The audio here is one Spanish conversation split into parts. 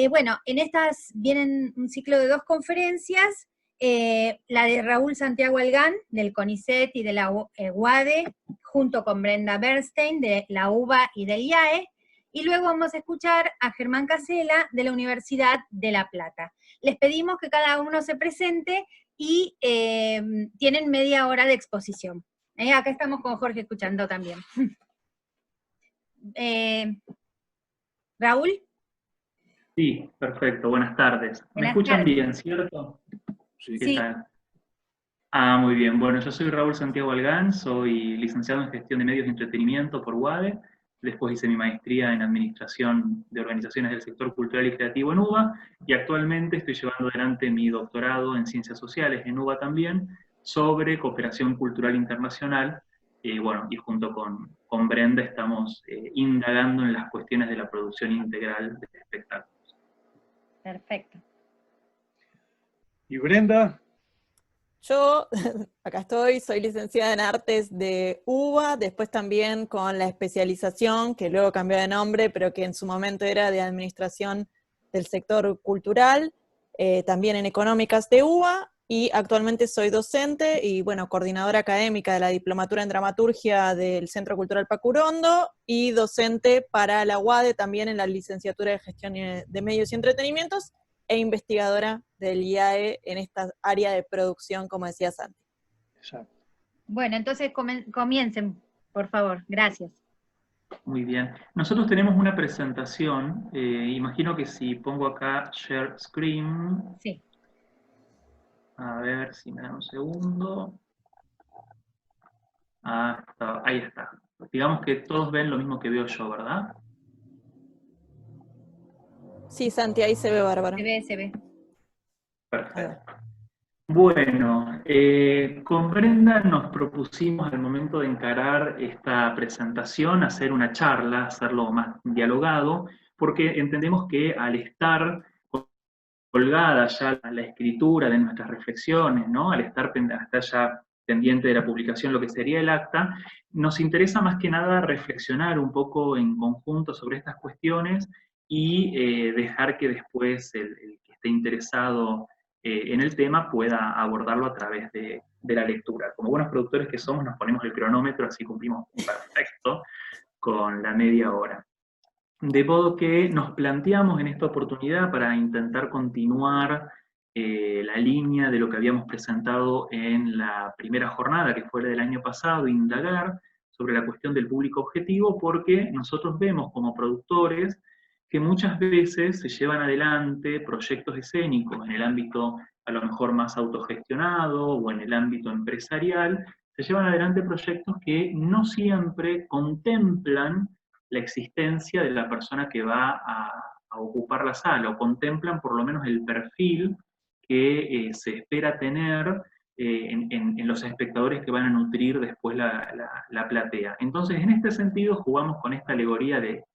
Bueno, en estas vienen un ciclo de 2 conferencias, la de Raúl Santiago Algán, del CONICET y de la UADE, junto con Brenda Bernstein, de la UBA y del IAE, y luego vamos a escuchar a Germán Casela, de la Universidad de La Plata. Les pedimos que cada uno se presente y tienen media hora de exposición. Acá estamos con Jorge escuchando también. Raúl. Sí, perfecto, buenas tardes. ¿Me Buenas escuchan tardes. bien, cierto? Sí. ¿Qué tal? Muy bien. Bueno, yo soy Raúl Santiago Algán, soy licenciado en Gestión de Medios y Entretenimiento por UADE, después hice mi maestría en Administración de Organizaciones del Sector Cultural y Creativo en UBA, y actualmente estoy llevando adelante mi doctorado en Ciencias Sociales en UBA también, sobre cooperación cultural internacional, bueno, y junto con Brenda estamos indagando en las cuestiones de la producción integral de espectáculos. Perfecto. ¿Y Brenda? Yo, acá estoy, soy licenciada en Artes de UBA, después también con la especialización, que luego cambió de nombre, pero que en su momento era de Administración del Sector Cultural, también en Económicas de UBA, y actualmente soy docente y, bueno, coordinadora académica de la Diplomatura en Dramaturgia del Centro Cultural Pacurondo, y docente para la UADE también en la Licenciatura de Gestión de Medios y Entretenimientos, e investigadora del IAE en esta área de producción, como decía Santi. Exacto. Bueno, entonces comiencen, por favor. Gracias. Muy bien. Nosotros tenemos una presentación, imagino que si pongo acá Share Screen, Sí. a ver si me da un segundo. Ahí está. Digamos que todos ven lo mismo que veo yo, ¿verdad? Sí, Santi, ahí se ve bárbaro. Se ve. Perfecto. Bueno, con Brenda nos propusimos al momento de encarar esta presentación hacer una charla, hacerlo más dialogado, porque entendemos que al estar colgada ya la escritura de nuestras reflexiones, ¿no? Al estar ya pendiente de la publicación, lo que sería el acta, nos interesa más que nada reflexionar un poco en conjunto sobre estas cuestiones y dejar que después el que esté interesado en el tema pueda abordarlo a través de la lectura. Como buenos productores que somos, nos ponemos el cronómetro, así cumplimos perfecto con la media hora. De modo que nos planteamos en esta oportunidad para intentar continuar la línea de lo que habíamos presentado en la primera jornada, que fue la del año pasado, indagar sobre la cuestión del público objetivo, porque nosotros vemos como productores que muchas veces se llevan adelante proyectos escénicos en el ámbito a lo mejor más autogestionado o en el ámbito empresarial, se llevan adelante proyectos que no siempre contemplan la existencia de la persona que va a ocupar la sala, o contemplan por lo menos el perfil que se espera tener en los espectadores que van a nutrir después la platea. Entonces, en este sentido, jugamos con esta alegoría de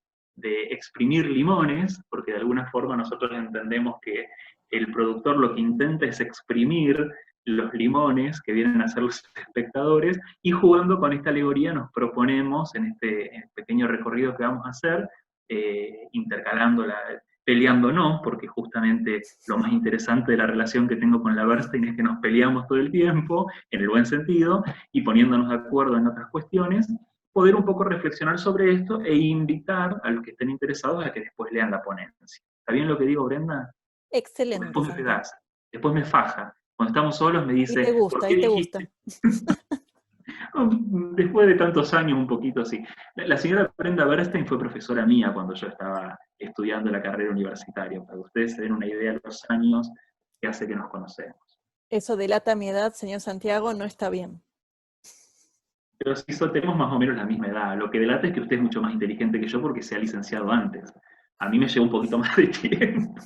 exprimir limones, porque de alguna forma nosotros entendemos que el productor lo que intenta es exprimir los limones que vienen a ser los espectadores, y jugando con esta alegoría nos proponemos en este pequeño recorrido que vamos a hacer, intercalándola, peleándonos, porque justamente lo más interesante de la relación que tengo con la Bernstein es que nos peleamos todo el tiempo, en el buen sentido, y poniéndonos de acuerdo en otras cuestiones, poder un poco reflexionar sobre esto e invitar a los que estén interesados a que después lean la ponencia. ¿Está bien lo que digo, Brenda? Excelente. Después me pegas, después me faja. Cuando estamos solos me dice, y te gusta, ¿por qué dijiste? Después de tantos años, un poquito así. La señora Brenda Bernstein fue profesora mía cuando yo estaba estudiando la carrera universitaria, para que ustedes se den una idea de los años que hace que nos conocemos. Eso delata mi edad, señor Santiago, no está bien. Pero si tenemos más o menos la misma edad, lo que delata es que usted es mucho más inteligente que yo porque se ha licenciado antes. A mí me llevó un poquito más de tiempo.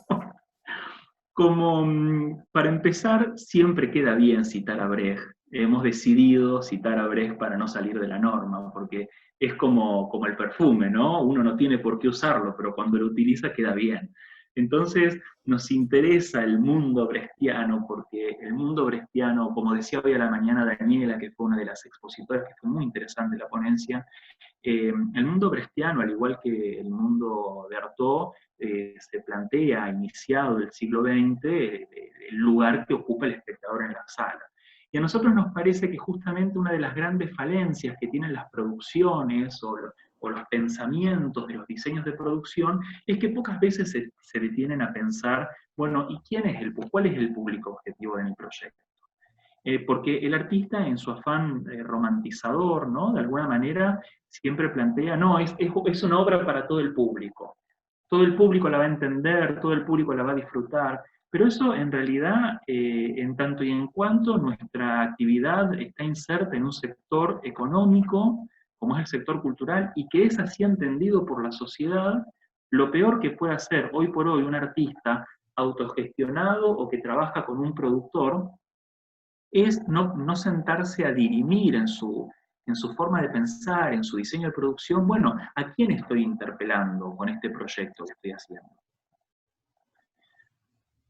Como para empezar, siempre queda bien citar a Brecht. Hemos decidido citar a Brecht para no salir de la norma, porque es como el perfume, ¿no? Uno no tiene por qué usarlo, pero cuando lo utiliza queda bien. Entonces nos interesa el mundo brechtiano, porque el mundo brechtiano, como decía hoy a la mañana Daniela, que fue una de las expositoras, que fue muy interesante la ponencia, el mundo brechtiano, al igual que el mundo de Artaud, se plantea, iniciado el siglo XX, el lugar que ocupa el espectador en la sala. Y a nosotros nos parece que justamente una de las grandes falencias que tienen las producciones o los pensamientos de los diseños de producción es que pocas veces se detienen a pensar, bueno, ¿y cuál es el público objetivo de mi proyecto? Porque el artista, en su afán romantizador, ¿no? De alguna manera, siempre plantea, no, es una obra para todo el público. Todo el público la va a entender, todo el público la va a disfrutar, pero eso en realidad, en tanto y en cuanto nuestra actividad está inserta en un sector económico, como es el sector cultural, y que es así entendido por la sociedad, lo peor que puede hacer hoy por hoy un artista autogestionado o que trabaja con un productor, es no sentarse a dirimir en su forma de pensar, en su diseño de producción, bueno, ¿a quién estoy interpelando con este proyecto que estoy haciendo?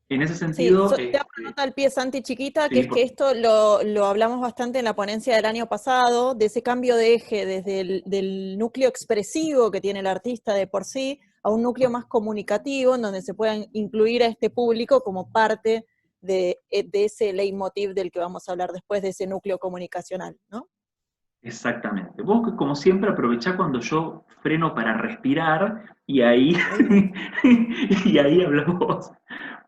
En ese sentido... Sí, te hago una nota al pie, Santi, chiquita, sí, que es que esto lo hablamos bastante en la ponencia del año pasado, de ese cambio de eje desde del núcleo expresivo que tiene el artista de por sí, a un núcleo más comunicativo, en donde se puedan incluir a este público como parte de ese leitmotiv del que vamos a hablar después, de ese núcleo comunicacional, ¿no? Exactamente. Vos, como siempre, aprovechá cuando yo freno para respirar y ahí, y ahí hablamos.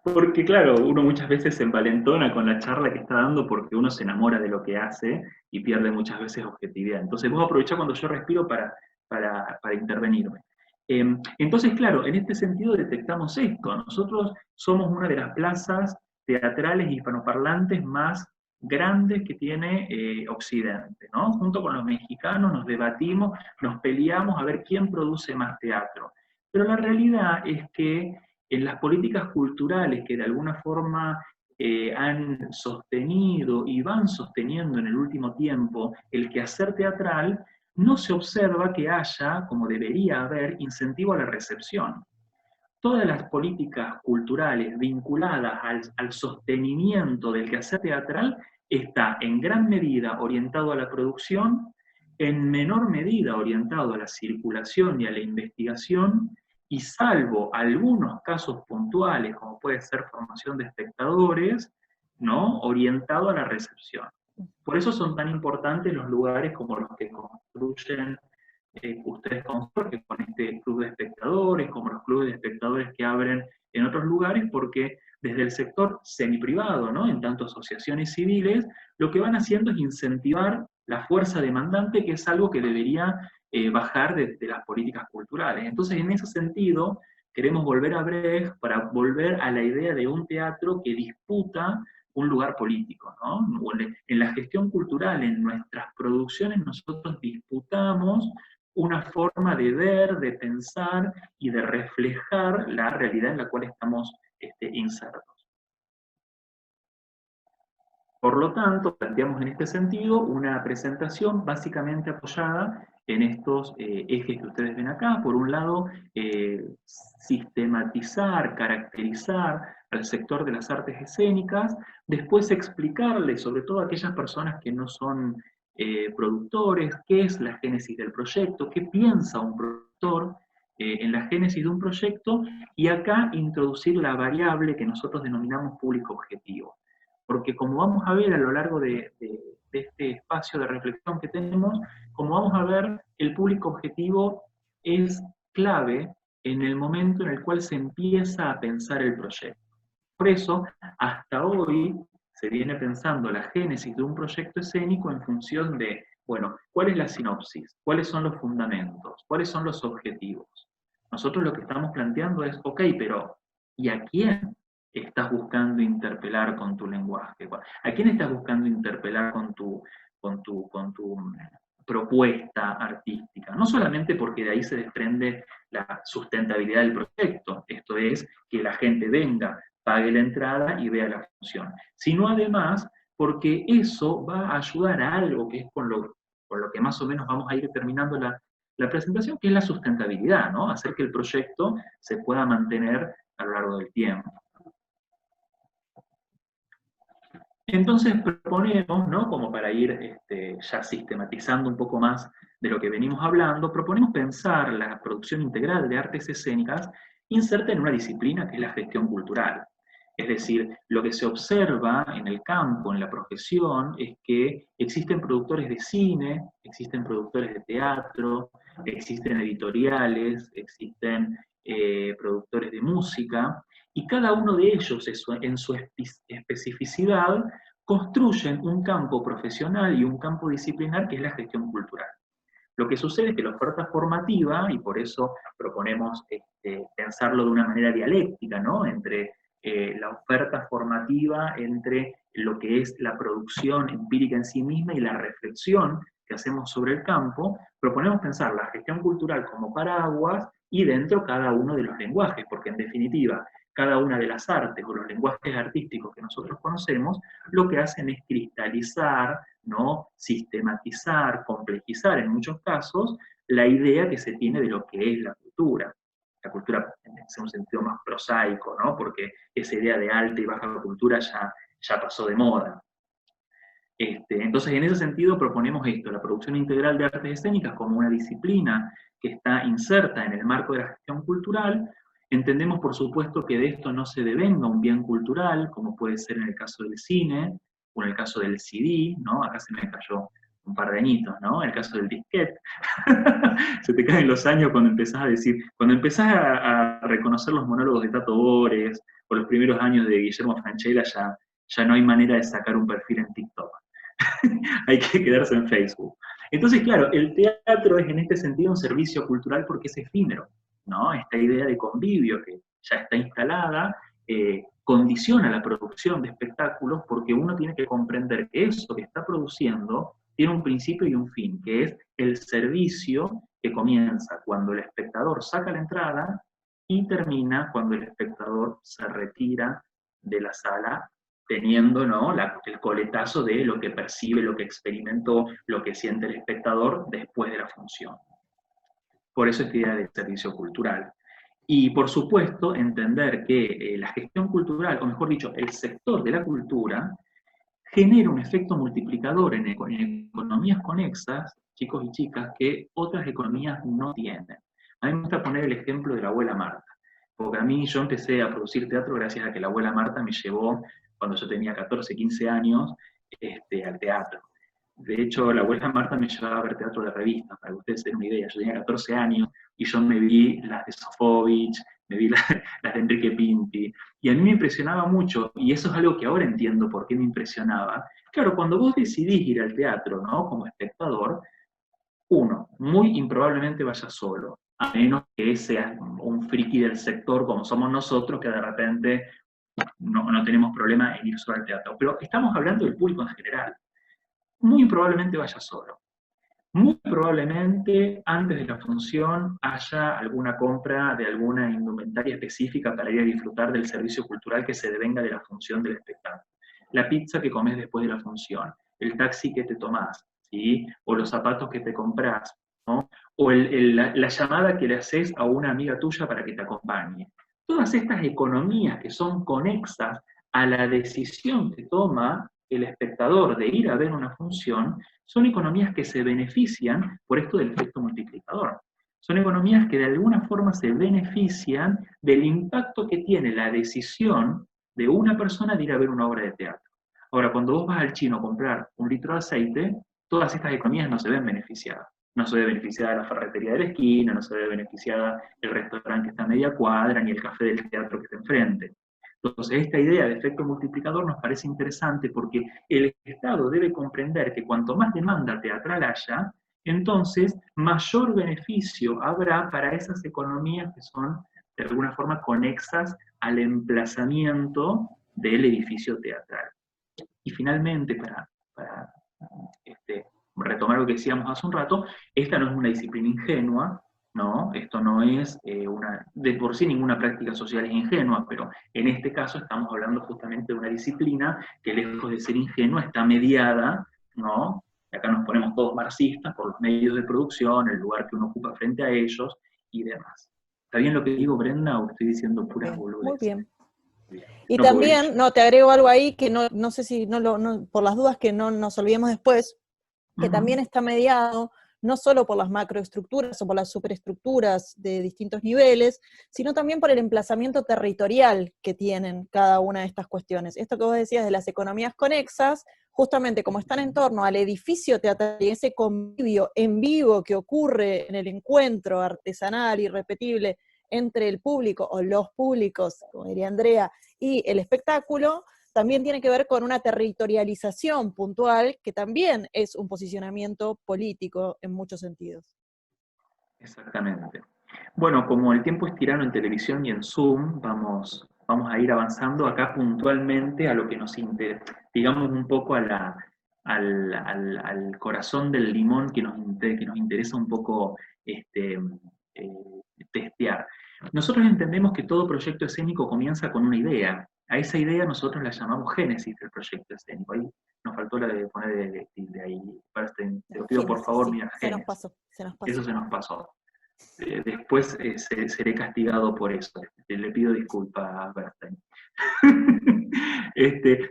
Porque claro, uno muchas veces se envalentona con la charla que está dando porque uno se enamora de lo que hace y pierde muchas veces objetividad. Entonces vos aprovechá cuando yo respiro para intervenirme. Entonces, claro, en este sentido detectamos esto. Nosotros somos una de las plazas teatrales hispanoparlantes más grandes que tiene Occidente, ¿no? Junto con los mexicanos nos debatimos, nos peleamos a ver quién produce más teatro. Pero la realidad es que en las políticas culturales que de alguna forma han sostenido y van sosteniendo en el último tiempo el quehacer teatral, no se observa que haya, como debería haber, incentivo a la recepción. Todas las políticas culturales vinculadas al sostenimiento del quehacer teatral está en gran medida orientado a la producción, en menor medida orientado a la circulación y a la investigación, y salvo algunos casos puntuales, como puede ser formación de espectadores, ¿no? Orientado a la recepción. Por eso son tan importantes los lugares como los que construyen ustedes con Jorge, con este club de espectadores, como los clubes de espectadores que abren en otros lugares, porque desde el sector semiprivado, ¿no? En tanto asociaciones civiles, lo que van haciendo es incentivar la fuerza demandante, que es algo que debería bajar de las políticas culturales. Entonces, en ese sentido, queremos volver a Brecht para volver a la idea de un teatro que disputa un lugar político, ¿no? En la gestión cultural, en nuestras producciones, nosotros disputamos una forma de ver, de pensar y de reflejar la realidad en la cual estamos insertos. Por lo tanto, planteamos en este sentido una presentación básicamente apoyada en estos ejes que ustedes ven acá. Por un lado, sistematizar, caracterizar al sector de las artes escénicas, después explicarle, sobre todo a aquellas personas que no son productores, qué es la génesis del proyecto, qué piensa un productor en la génesis de un proyecto, y acá introducir la variable que nosotros denominamos público objetivo. Porque como vamos a ver a lo largo de este espacio de reflexión que tenemos, como vamos a ver, el público objetivo es clave en el momento en el cual se empieza a pensar el proyecto. Por eso, hasta hoy se viene pensando la génesis de un proyecto escénico en función de, bueno, ¿cuál es la sinopsis? ¿Cuáles son los fundamentos? ¿Cuáles son los objetivos? Nosotros lo que estamos planteando es, ok, pero ¿y a quién estás buscando interpelar con tu lenguaje? ¿A quién estás buscando interpelar con tu propuesta artística? No solamente porque de ahí se desprende la sustentabilidad del proyecto, esto es que la gente venga, pague la entrada y vea la función, sino además porque eso va a ayudar a algo que es con lo que más o menos vamos a ir terminando la presentación, que es la sustentabilidad, ¿no? Hacer que el proyecto se pueda mantener a lo largo del tiempo. Entonces proponemos, ¿no? Como para ir ya sistematizando un poco más de lo que venimos hablando, proponemos pensar la producción integral de artes escénicas inserta en una disciplina que es la gestión cultural. Es decir, lo que se observa en el campo, en la profesión, es que existen productores de cine, existen productores de teatro, existen editoriales, existen productores de música, y cada uno de ellos en su especificidad construyen un campo profesional y un campo disciplinar que es la gestión cultural. Lo que sucede es que la oferta formativa, y por eso proponemos pensarlo de una manera dialéctica, ¿no? Entre la oferta formativa, entre lo que es la producción empírica en sí misma y la reflexión que hacemos sobre el campo, proponemos pensar la gestión cultural como paraguas y dentro cada uno de los lenguajes, porque en definitiva, cada una de las artes o los lenguajes artísticos que nosotros conocemos, lo que hacen es cristalizar, ¿no? Sistematizar, complejizar en muchos casos, la idea que se tiene de lo que es la cultura. La cultura en un sentido más prosaico, ¿no? Porque esa idea de alta y baja cultura ya pasó de moda. Entonces, en ese sentido proponemos esto, la producción integral de artes escénicas como una disciplina que está inserta en el marco de la gestión cultural. Entendemos, por supuesto, que de esto no se devenga un bien cultural, como puede ser en el caso del cine, o en el caso del CD, ¿no? Acá se me cayó un par de añitos, ¿no? En el caso del disquete. Se te caen los años cuando empezás a decir, cuando empezás a reconocer los monólogos de Tato Bores, o los primeros años de Guillermo Francella, ya no hay manera de sacar un perfil en TikTok. Hay que quedarse en Facebook. Entonces, claro, el teatro es en este sentido un servicio cultural porque es efímero, ¿no? Esta idea de convivio que ya está instalada condiciona la producción de espectáculos porque uno tiene que comprender que eso que está produciendo tiene un principio y un fin, que es el servicio que comienza cuando el espectador saca la entrada y termina cuando el espectador se retira de la sala teniendo, ¿no? el coletazo de lo que percibe, lo que experimentó, lo que siente el espectador después de la función. Por eso esta idea de servicio cultural. Y por supuesto, entender que la gestión cultural, o mejor dicho, el sector de la cultura, genera un efecto multiplicador en economías conexas, chicos y chicas, que otras economías no tienen. A mí me gusta poner el ejemplo de la abuela Marta, porque yo empecé a producir teatro gracias a que la abuela Marta me llevó, cuando yo tenía 14, 15 años, al teatro. De hecho, la abuela Marta me llevaba a ver teatro de revistas, para que ustedes se den una idea. Yo tenía 14 años y yo me vi las de Sofovich, me vi las de Enrique Pinti, y a mí me impresionaba mucho, y eso es algo que ahora entiendo por qué me impresionaba. Claro, cuando vos decidís ir al teatro, ¿no? Como espectador, uno, muy improbablemente vayas solo, a menos que seas un friki del sector como somos nosotros, que de repente no tenemos problema en ir solo al teatro. Pero estamos hablando del público en general. Muy probablemente vaya solo. Muy probablemente antes de la función haya alguna compra de alguna indumentaria específica para ir a disfrutar del servicio cultural que se devenga de la función del espectáculo. La pizza que comes después de la función, el taxi que te tomás, ¿sí? O los zapatos que te comprás, ¿no? O la llamada que le haces a una amiga tuya para que te acompañe. Todas estas economías que son conexas a la decisión que toma el espectador de ir a ver una función, son economías que se benefician por esto del efecto multiplicador. Son economías que de alguna forma se benefician del impacto que tiene la decisión de una persona de ir a ver una obra de teatro. Ahora, cuando vos vas al chino a comprar un litro de aceite, todas estas economías no se ven beneficiadas. No se ve beneficiada la ferretería de la esquina, no se ve beneficiada el restaurante que está a media cuadra, ni el café del teatro que está enfrente. Entonces, esta idea de efecto multiplicador nos parece interesante porque el Estado debe comprender que cuanto más demanda teatral haya, entonces mayor beneficio habrá para esas economías que son de alguna forma conexas al emplazamiento del edificio teatral. Y finalmente, para retomar lo que decíamos hace un rato, esta no es una disciplina ingenua, ¿no? Esto no es de por sí ninguna práctica social es ingenua, pero en este caso estamos hablando justamente de una disciplina que lejos de ser ingenua está mediada, ¿no? Y acá nos ponemos todos marxistas por los medios de producción, el lugar que uno ocupa frente a ellos y demás. ¿Está bien lo que digo, Brenda, o estoy diciendo puras Bien, boludeces? muy bien. Y No, también, no, te agrego algo ahí que no sé si, por las dudas que no nos olvidemos después, que también está mediado no solo por las macroestructuras o por las superestructuras de distintos niveles, sino también por el emplazamiento territorial que tienen cada una de estas cuestiones. Esto que vos decías de las economías conexas, justamente como están en torno al edificio teatral y ese convivio en vivo que ocurre en el encuentro artesanal irrepetible entre el público o los públicos, como diría Andrea, y el espectáculo, también tiene que ver con una territorialización puntual, que también es un posicionamiento político en muchos sentidos. Exactamente. Bueno, como el tiempo es tirano en televisión y en Zoom, vamos a ir avanzando acá puntualmente a lo que nos interesa, digamos un poco al corazón del limón que nos interesa un poco testear. Nosotros entendemos que todo proyecto escénico comienza con una idea. A esa idea nosotros la llamamos génesis del proyecto escénico. Ahí nos faltó la de poner de ahí. Te lo pido por favor, Sí, mira, se nos génesis. pasó. Eso se nos pasó. Después seré castigado por eso. Le pido disculpas a Bernstein.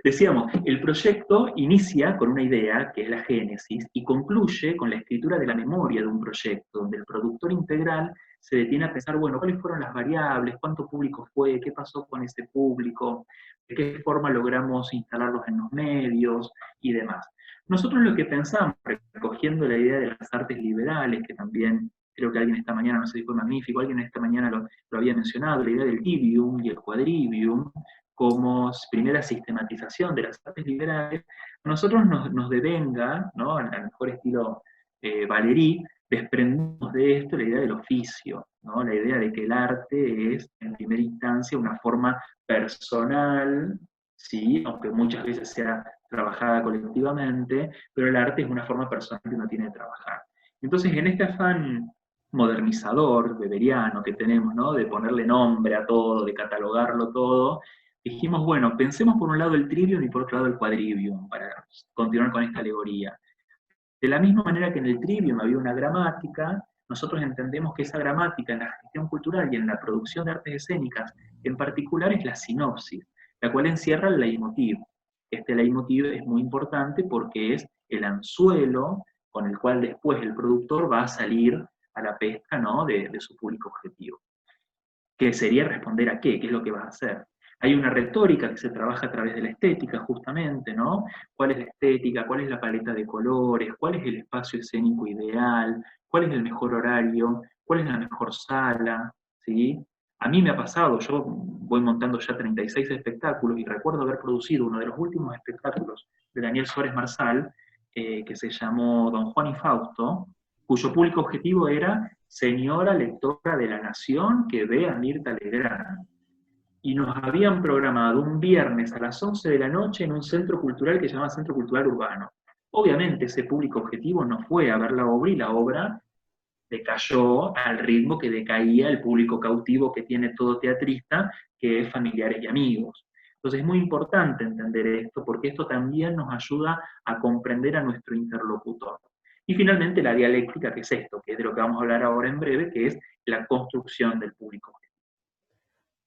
Decíamos, el proyecto inicia con una idea, que es la génesis, y concluye con la escritura de la memoria de un proyecto, donde el productor integral se detiene a pensar, bueno, ¿cuáles fueron las variables? ¿Cuánto público fue? ¿Qué pasó con ese público? ¿De qué forma logramos instalarlos en los medios? Y demás. Nosotros lo que pensamos, recogiendo la idea de las artes liberales, que también creo que alguien esta mañana, no sé si fue magnífico, alguien esta mañana lo había mencionado, la idea del trivium y el quadrivium, como primera sistematización de las artes liberales, a nosotros nos devenga, ¿no? Al mejor estilo Valéry, desprendemos de esto la idea del oficio, ¿no? La idea de que el arte es, en primera instancia, una forma personal, ¿sí? Aunque muchas veces sea trabajada colectivamente, pero el arte es una forma personal que uno tiene de trabajar. Entonces, en este afán modernizador, weberiano que tenemos, ¿no? De ponerle nombre a todo, de catalogarlo todo, dijimos, bueno, pensemos por un lado el trivium y por otro lado el quadrivium, para continuar con esta alegoría. De la misma manera que en el trivium había una gramática, nosotros entendemos que esa gramática en la gestión cultural y en la producción de artes escénicas, en particular es la sinopsis, la cual encierra el leitmotiv. Este leitmotiv es muy importante porque es el anzuelo con el cual después el productor va a salir a la pesca, ¿no? de su público objetivo. Que sería responder a qué es lo que vas a hacer. Hay una retórica que se trabaja a través de la estética, justamente, ¿no? ¿Cuál es la estética? ¿Cuál es la paleta de colores? ¿Cuál es el espacio escénico ideal? ¿Cuál es el mejor horario? ¿Cuál es la mejor sala? ¿Sí? A mí me ha pasado, yo voy montando ya 36 espectáculos y recuerdo haber producido uno de los últimos espectáculos de Daniel Suárez Marsal, que se llamó Don Juan y Fausto, cuyo público objetivo era señora lectora de La Nación que ve a Mirta Legrand. Y nos habían programado un viernes a las 11 de la noche en un centro cultural que se llama Centro Cultural Urbano. Obviamente ese público objetivo no fue a ver la obra y la obra decayó al ritmo que decaía el público cautivo que tiene todo teatrista, que es familiares y amigos. Entonces es muy importante entender esto porque esto también nos ayuda a comprender a nuestro interlocutor. Y finalmente la dialéctica, que es esto, que es de lo que vamos a hablar ahora en breve, que es la construcción del público.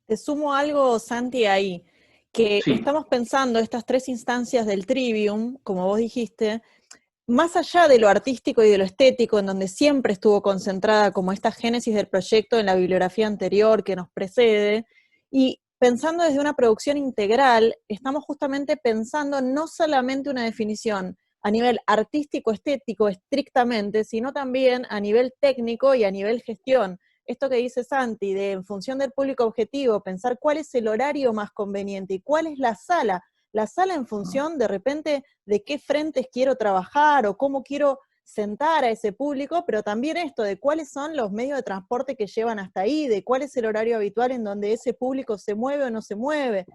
Te sumo algo, Santi, ahí, que Sí. estamos pensando estas tres instancias del trivium, como vos dijiste, más allá de lo artístico y de lo estético, en donde siempre estuvo concentrada como esta génesis del proyecto en la bibliografía anterior que nos precede, y pensando desde una producción integral, estamos justamente pensando no solamente una definición a nivel artístico-estético estrictamente, sino también a nivel técnico y a nivel gestión. Esto que dice Santi, de en función del público objetivo, pensar cuál es el horario más conveniente y cuál es la sala en función de repente de qué frentes quiero trabajar o cómo quiero sentar a ese público, pero también esto de cuáles son los medios de transporte que llevan hasta ahí, de cuál es el horario habitual en donde ese público se mueve o no se mueve.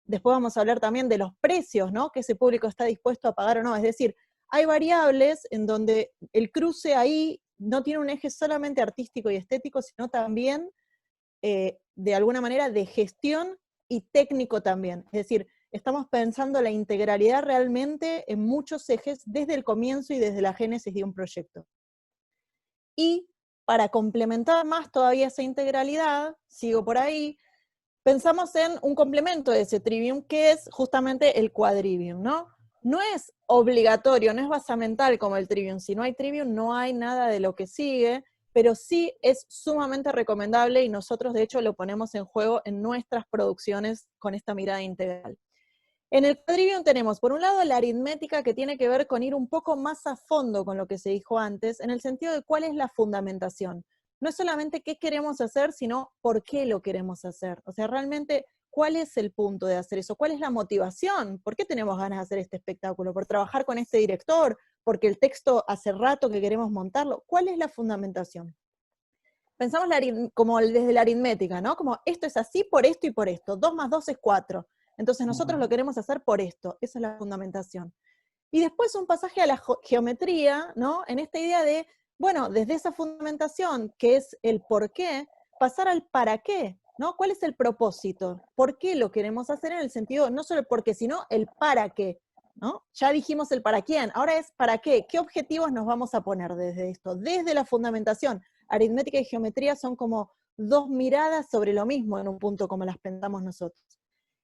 Después vamos a hablar también de los precios, ¿no? Que ese público está dispuesto a pagar o no. Es decir, hay variables en donde el cruce ahí no tiene un eje solamente artístico y estético, sino también, de alguna manera, de gestión y técnico también. Es decir, estamos pensando la integralidad realmente en muchos ejes desde el comienzo y desde la génesis de un proyecto. Y para complementar más todavía esa integralidad, sigo por ahí, pensamos en un complemento de ese trivium, que es justamente el quadrivium, ¿no? No es obligatorio, no es basamental como el trivium. Si no hay trivium, no hay nada de lo que sigue, pero sí es sumamente recomendable y nosotros de hecho lo ponemos en juego en nuestras producciones con esta mirada integral. En el quadrivium tenemos, por un lado, la aritmética, que tiene que ver con ir un poco más a fondo con lo que se dijo antes, en el sentido de cuál es la fundamentación. No es solamente qué queremos hacer, sino por qué lo queremos hacer. O sea, realmente, ¿cuál es el punto de hacer eso? ¿Cuál es la motivación? ¿Por qué tenemos ganas de hacer este espectáculo? ¿Por trabajar con este director? ¿Porque el texto hace rato que queremos montarlo? ¿Cuál es la fundamentación? Pensamos como desde la aritmética, ¿no? Como esto es así por esto y por esto. 2 más 2 es 4. Entonces nosotros lo queremos hacer por esto. Esa es la fundamentación. Y después un pasaje a la geometría, ¿no? En esta idea de, bueno, desde esa fundamentación, que es el por qué, pasar al para qué, ¿no? ¿Cuál es el propósito? ¿Por qué lo queremos hacer? En el sentido, no solo el por qué, sino el para qué, ¿no? Ya dijimos el para quién, ahora es para qué. ¿Qué objetivos nos vamos a poner desde esto? Desde la fundamentación. Aritmética y geometría son como dos miradas sobre lo mismo en un punto como las pensamos nosotros.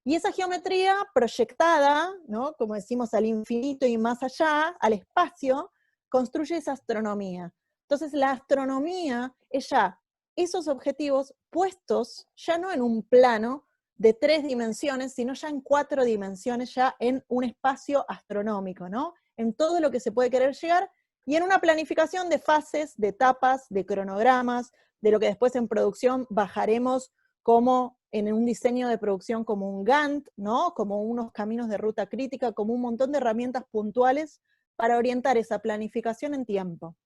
Y esa geometría proyectada, ¿no? Como decimos, al infinito y más allá, al espacio, construye esa astronomía. Entonces la astronomía es ya esos objetivos puestos ya no en un plano de 3 dimensiones, sino ya en 4 dimensiones, ya en un espacio astronómico, ¿no? En todo lo que se puede querer llegar, y en una planificación de fases, de etapas, de cronogramas, de lo que después en producción bajaremos como en un diseño de producción como un Gantt, ¿no? Como unos caminos de ruta crítica, como un montón de herramientas puntuales para orientar esa planificación en tiempo.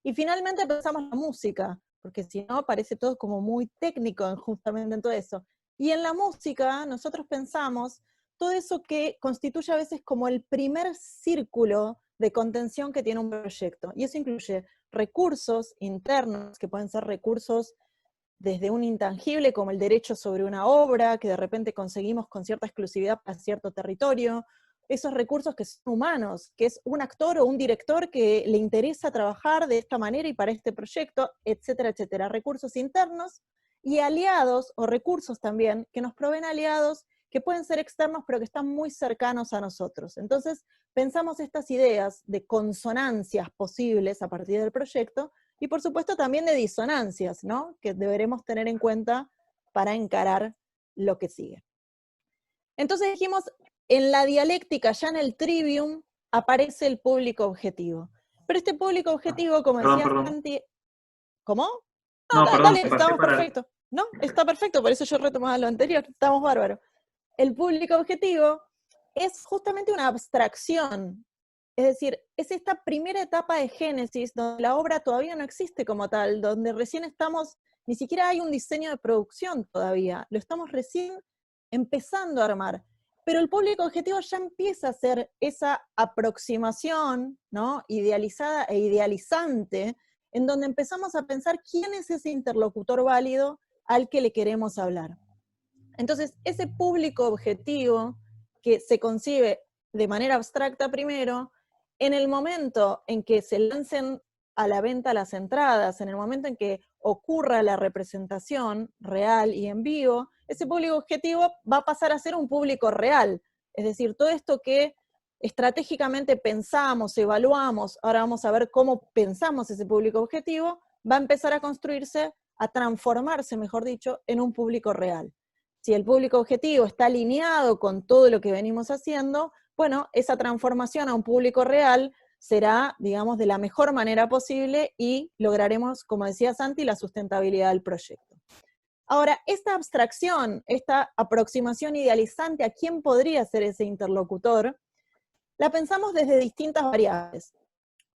Y finalmente pensamos la música, porque si no parece todo como muy técnico justamente en todo eso. Y en la música nosotros pensamos todo eso que constituye a veces como el primer círculo de contención que tiene un proyecto. Y eso incluye recursos internos, que pueden ser recursos desde un intangible como el derecho sobre una obra, que de repente conseguimos con cierta exclusividad para cierto territorio, esos recursos que son humanos, que es un actor o un director que le interesa trabajar de esta manera y para este proyecto, etcétera, etcétera. Recursos internos y aliados, o recursos también, que nos proveen aliados que pueden ser externos, pero que están muy cercanos a nosotros. Entonces, pensamos estas ideas de consonancias posibles a partir del proyecto, y por supuesto también de disonancias, ¿no? Que deberemos tener en cuenta para encarar lo que sigue. Entonces dijimos, en la dialéctica, ya en el trivium, aparece el público objetivo. Pero este público objetivo, como decía Santi... ¿Cómo? No, perdón, dale, estamos perfecto. No, está perfecto, por eso yo retomaba lo anterior, estamos bárbaros. El público objetivo es justamente una abstracción. Es decir, es esta primera etapa de génesis donde la obra todavía no existe como tal, donde recién estamos, ni siquiera hay un diseño de producción todavía, lo estamos recién empezando a armar. Pero el público objetivo ya empieza a ser esa aproximación, ¿no? Idealizada e idealizante, en donde empezamos a pensar quién es ese interlocutor válido al que le queremos hablar. Entonces, ese público objetivo que se concibe de manera abstracta primero, en el momento en que se lancen a la venta las entradas, en el momento en que ocurra la representación real y en vivo, ese público objetivo va a pasar a ser un público real. Es decir, todo esto que estratégicamente pensamos, evaluamos, ahora vamos a ver cómo pensamos ese público objetivo, va a empezar a construirse, a transformarse, mejor dicho, en un público real. Si el público objetivo está alineado con todo lo que venimos haciendo, bueno, esa transformación a un público real será, digamos, de la mejor manera posible y lograremos, como decía Santi, la sustentabilidad del proyecto. Ahora, esta abstracción, esta aproximación idealizante a quién podría ser ese interlocutor, la pensamos desde distintas variables.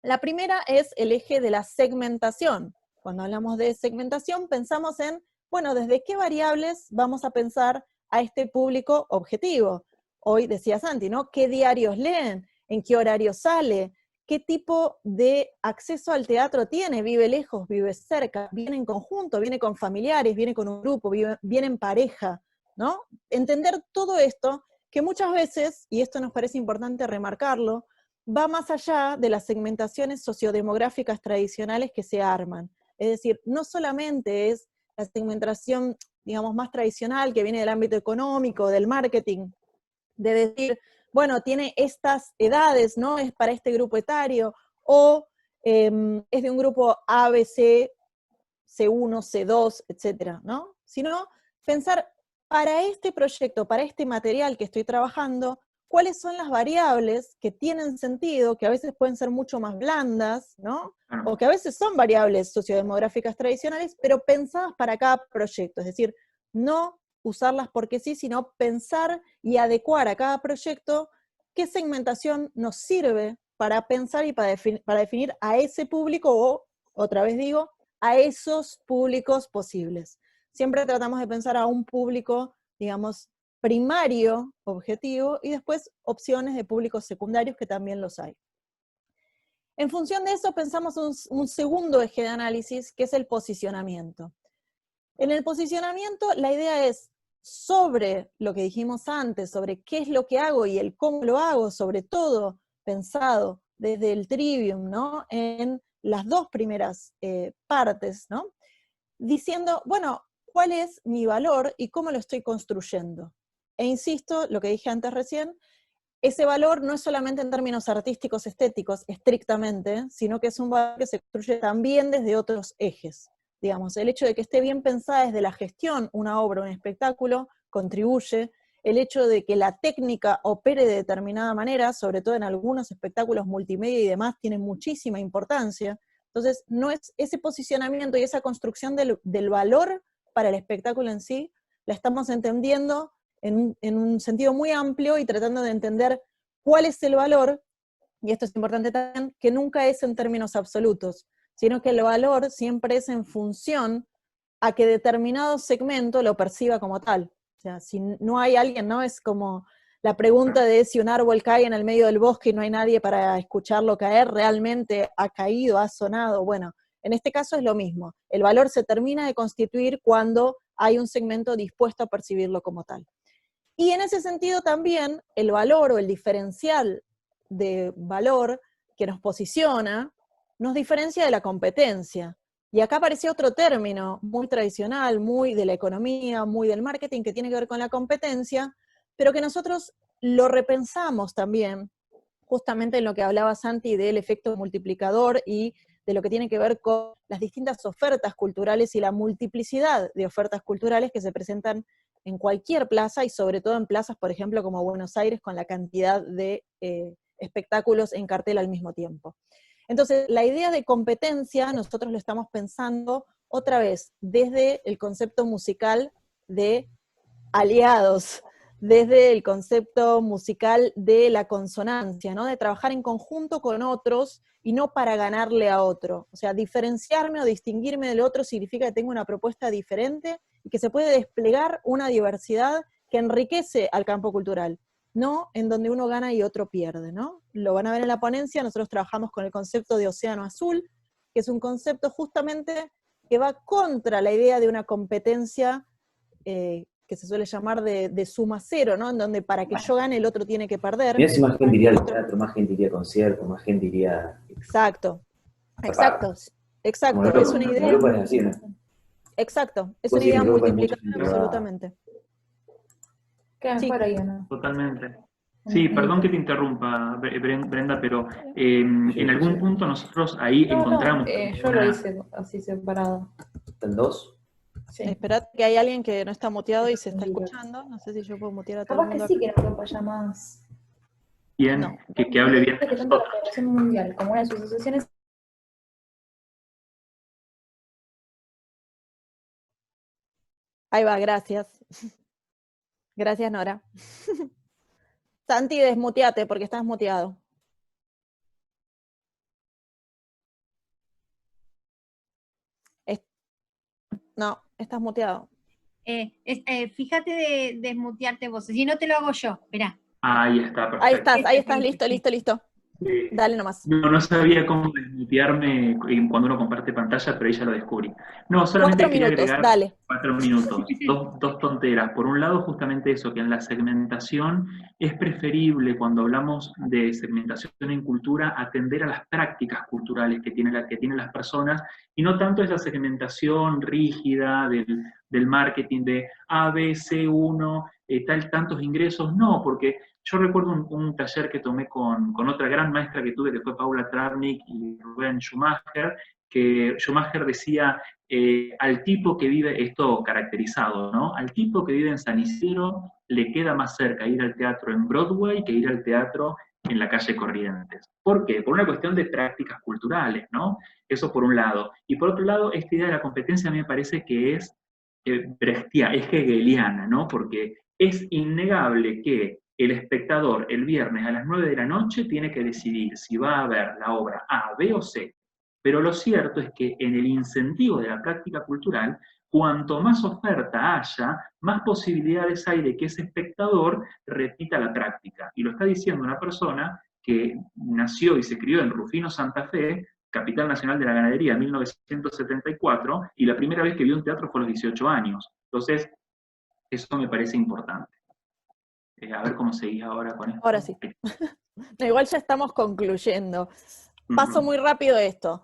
La primera es el eje de la segmentación. Cuando hablamos de segmentación, pensamos en, bueno, ¿desde qué variables vamos a pensar a este público objetivo? Hoy decía Santi, ¿no? ¿Qué diarios leen? ¿En qué horario sale? ¿Qué tipo de acceso al teatro tiene? ¿Vive lejos? ¿Vive cerca? ¿Viene en conjunto? ¿Viene con familiares? ¿Viene con un grupo? ¿Viene en pareja? ¿No? Entender todo esto, que muchas veces, y esto nos parece importante remarcarlo, va más allá de las segmentaciones sociodemográficas tradicionales que se arman. Es decir, no solamente es la segmentación, digamos, más tradicional que viene del ámbito económico, del marketing, de decir, bueno, tiene estas edades, ¿no? Es para este grupo etario, o es de un grupo A, B, C, C1, C2, etcétera, ¿no? Sino pensar, para este proyecto, para este material que estoy trabajando, cuáles son las variables que tienen sentido, que a veces pueden ser mucho más blandas, ¿no? O que a veces son variables sociodemográficas tradicionales, pero pensadas para cada proyecto, es decir, no usarlas porque sí, sino pensar y adecuar a cada proyecto qué segmentación nos sirve para pensar y para definir a ese público, o, otra vez digo, a esos públicos posibles. Siempre tratamos de pensar a un público, digamos, primario, objetivo, y después opciones de públicos secundarios que también los hay. En función de eso pensamos un segundo eje de análisis, que es el posicionamiento. En el posicionamiento la idea es, sobre lo que dijimos antes, sobre qué es lo que hago y el cómo lo hago, sobre todo pensado desde el trivium, ¿no? En las dos primeras partes, ¿no? Diciendo, bueno, ¿cuál es mi valor y cómo lo estoy construyendo? E insisto, lo que dije antes recién, ese valor no es solamente en términos artísticos, estéticos, estrictamente, sino que es un valor que se construye también desde otros ejes. Digamos, el hecho de que esté bien pensada desde la gestión una obra, un espectáculo, contribuye. El hecho de que la técnica opere de determinada manera, sobre todo en algunos espectáculos multimedia y demás, tiene muchísima importancia. Entonces, no es ese posicionamiento y esa construcción del valor para el espectáculo en sí, la estamos entendiendo en un sentido muy amplio y tratando de entender cuál es el valor, y esto es importante también, que nunca es en términos absolutos, sino que el valor siempre es en función a que determinado segmento lo perciba como tal. O sea, si no hay alguien, ¿no? Es como la pregunta de si un árbol cae en el medio del bosque y no hay nadie para escucharlo caer, ¿realmente ha caído, ha sonado? Bueno, en este caso es lo mismo. El valor se termina de constituir cuando hay un segmento dispuesto a percibirlo como tal. Y en ese sentido también el valor o el diferencial de valor que nos posiciona, nos diferencia de la competencia. Y acá aparece otro término muy tradicional, muy de la economía, muy del marketing, que tiene que ver con la competencia, pero que nosotros lo repensamos también, justamente en lo que hablaba Santi del efecto multiplicador y de lo que tiene que ver con las distintas ofertas culturales y la multiplicidad de ofertas culturales que se presentan en cualquier plaza y sobre todo en plazas, por ejemplo, como Buenos Aires, con la cantidad de espectáculos en cartel al mismo tiempo. Entonces, la idea de competencia, nosotros lo estamos pensando otra vez desde el concepto musical de aliados, desde el concepto musical de la consonancia, ¿no? De trabajar en conjunto con otros y no para ganarle a otro. O sea, diferenciarme o distinguirme del otro significa que tengo una propuesta diferente y que se puede desplegar una diversidad que enriquece al campo cultural, no en donde uno gana y otro pierde, ¿no? Lo van a ver en la ponencia, nosotros trabajamos con el concepto de océano azul, que es un concepto justamente que va contra la idea de una competencia que se suele llamar de suma cero, ¿no? En donde para que yo gane el otro tiene que perder. Mirá si más gente iría al teatro, más gente iría a conciertos, más gente iría... Exacto, exacto, exacto, es una idea... Europa es así, ¿no? Exacto, es Pues una sí, idea en Europa hay multiplicada mucha gente que va- absolutamente. Quedan Sí. fuera, ¿no? Totalmente. Sí, perdón que te interrumpa, Brenda, pero Sí, en algún sí. punto nosotros ahí encontramos Yo lo una- hice así separado. ¿Están dos? Sí. Esperad que hay alguien que no está muteado y se está escuchando, no sé si yo puedo mutear a todo el Capaz que mundo sí, acá. que no vaya más. bien, No. que hable bien de Que tanto la nosotros. Federación Mundial como una de sus asociaciones. Ahí va, gracias. Gracias, Nora. Santi, desmuteate porque estás muteado. No, estás muteado. Fíjate de desmutearte vos, si no te lo hago yo, esperá. Ahí está, perfecto. Ahí estás, listo. Dale nomás. No sabía cómo desmutearme cuando uno comparte pantalla, pero ahí ya lo descubrí. No, solamente 4 quería minutos, agregar dale. 4 minutos, dos tonteras. Por un lado, justamente eso, que en la segmentación es preferible, cuando hablamos de segmentación en cultura, atender a las prácticas culturales que tienen las personas, y no tanto esa segmentación rígida del marketing de A, B, C1, tantos ingresos, no, porque yo recuerdo un taller que tomé con otra gran maestra que tuve, que fue Paula Travnik y Rubén Schumacher, que Schumacher decía, al tipo que vive, esto caracterizado, ¿no? Al tipo que vive en San Isidro le queda más cerca ir al teatro en Broadway que ir al teatro en la calle Corrientes. ¿Por qué? Por una cuestión de prácticas culturales, ¿no? Eso por un lado. Y por otro lado, esta idea de la competencia a mí me parece que es brechtiana, es hegeliana, ¿no? Porque es innegable que el espectador el viernes a las 9 de la noche tiene que decidir si va a ver la obra A, B o C. Pero lo cierto es que en el incentivo de la práctica cultural, cuanto más oferta haya, más posibilidades hay de que ese espectador repita la práctica. Y lo está diciendo una persona que nació y se crió en Rufino, Santa Fe, capital nacional de la ganadería, en 1974, y la primera vez que vio un teatro fue a los 18 años. Entonces, eso me parece importante. A ver cómo seguís ahora con esto. Ahora sí. No, igual ya estamos concluyendo. Paso muy rápido esto.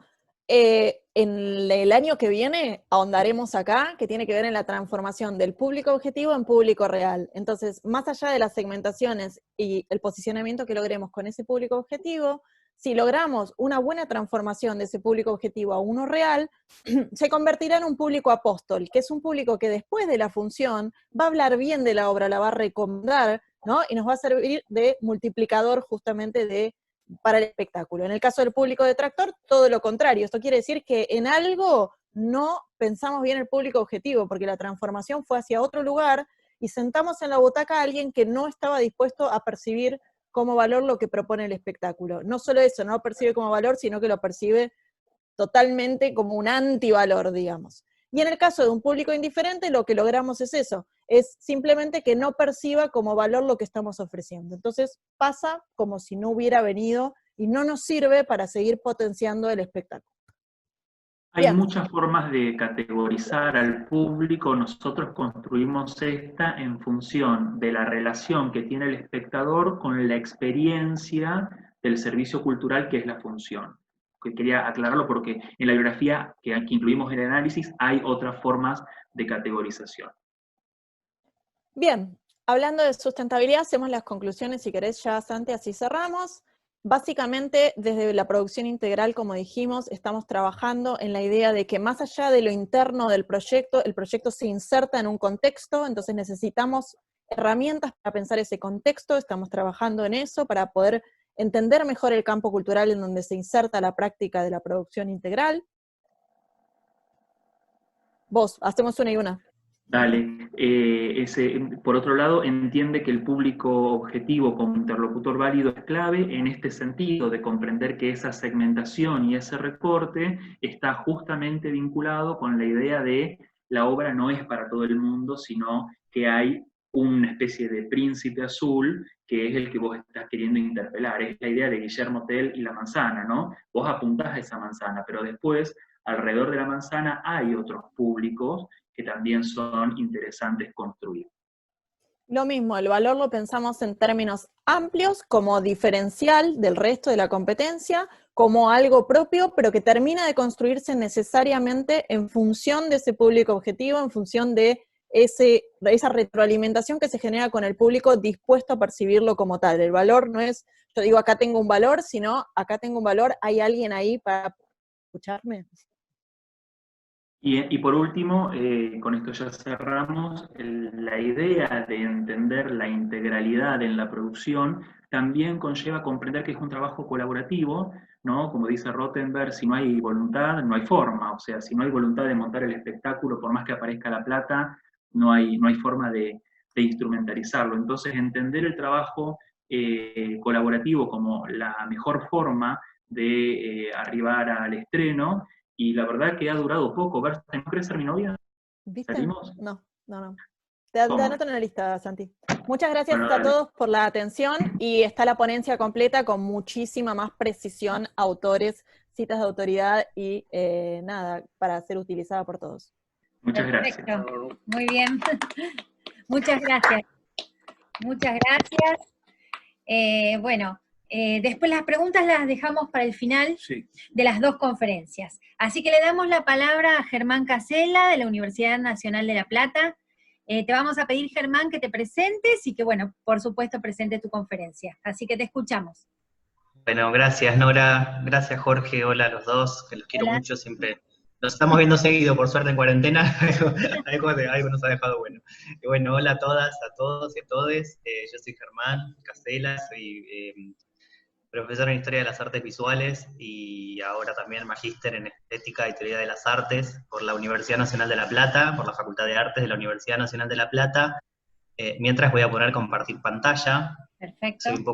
En el año que viene ahondaremos acá, que tiene que ver en la transformación del público objetivo en público real. Entonces, más allá de las segmentaciones y el posicionamiento que logremos con ese público objetivo, si logramos una buena transformación de ese público objetivo a uno real, se convertirá en un público apóstol, que es un público que después de la función va a hablar bien de la obra, la va a recomendar, ¿no? Y nos va a servir de multiplicador justamente para el espectáculo. En el caso del público detractor, todo lo contrario. Esto quiere decir que en algo no pensamos bien el público objetivo, porque la transformación fue hacia otro lugar y sentamos en la butaca a alguien que no estaba dispuesto a percibir como valor lo que propone el espectáculo. No solo eso, no lo percibe como valor, sino que lo percibe totalmente como un antivalor, digamos. Y en el caso de un público indiferente, lo que logramos es eso, es simplemente que no perciba como valor lo que estamos ofreciendo. Entonces pasa como si no hubiera venido y no nos sirve para seguir potenciando el espectáculo. Hay muchas formas de categorizar al público. Nosotros construimos esta en función de la relación que tiene el espectador con la experiencia del servicio cultural que es la función. Que quería aclararlo porque en la bibliografía que incluimos en el análisis hay otras formas de categorización. Bien, hablando de sustentabilidad, hacemos las conclusiones, si querés ya, Santi, así cerramos. Básicamente, desde la producción integral, como dijimos, estamos trabajando en la idea de que más allá de lo interno del proyecto, el proyecto se inserta en un contexto, entonces necesitamos herramientas para pensar ese contexto, estamos trabajando en eso para poder entender mejor el campo cultural en donde se inserta la práctica de la producción integral. Vos, hacemos una y una. Dale. Por otro lado, entiende que el público objetivo como interlocutor válido es clave en este sentido de comprender que esa segmentación y ese recorte está justamente vinculado con la idea de la obra no es para todo el mundo, sino que hay una especie de príncipe azul que es el que vos estás queriendo interpelar. Es la idea de Guillermo Tell y la manzana, ¿no? Vos apuntás a esa manzana, pero después, alrededor de la manzana hay otros públicos que también son interesantes construir. Lo mismo, el valor lo pensamos en términos amplios, como diferencial del resto de la competencia, como algo propio, pero que termina de construirse necesariamente en función de ese público objetivo, en función de esa retroalimentación que se genera con el público dispuesto a percibirlo como tal. El valor no es, yo digo acá tengo un valor, sino acá tengo un valor, hay alguien ahí para escucharme. Y por último, con esto ya cerramos, la idea de entender la integralidad en la producción también conlleva comprender que es un trabajo colaborativo, ¿no? Como dice Rothenberg, si no hay voluntad, no hay forma, o sea, si no hay voluntad de montar el espectáculo, por más que aparezca la plata, no hay forma de instrumentalizarlo. Entonces, entender el trabajo colaborativo como la mejor forma de arribar al estreno. Y la verdad que ha durado poco. ¿No querés ser mi novia? ¿Viste? ¿Salimos? No. Te anoto en la lista, Santi. Muchas gracias a todos por la atención, y está la ponencia completa con muchísima más precisión, autores, citas de autoridad y nada, para ser utilizada por todos. Muchas gracias. Perfecto. Muy bien. Muchas gracias. Muchas gracias. Bueno, después las preguntas las dejamos para el final de las dos conferencias. Así que le damos la palabra a Germán Casella, de la Universidad Nacional de La Plata. Te vamos a pedir, Germán, que te presentes y que, bueno, por supuesto, presentes tu conferencia. Así que te escuchamos. Bueno, gracias, Nora. Gracias, Jorge. Hola a los dos, que los quiero mucho siempre. Nos estamos viendo seguido, por suerte, en cuarentena. algo nos ha dejado bueno. Y bueno, hola a todas, a todos y a todes. Yo soy Germán Casella, soy profesor en Historia de las Artes Visuales y ahora también magíster en Estética y Teoría de las Artes por la Universidad Nacional de La Plata, por la Facultad de Artes de la Universidad Nacional de La Plata. Mientras voy a poner compartir pantalla. Perfecto. Soy un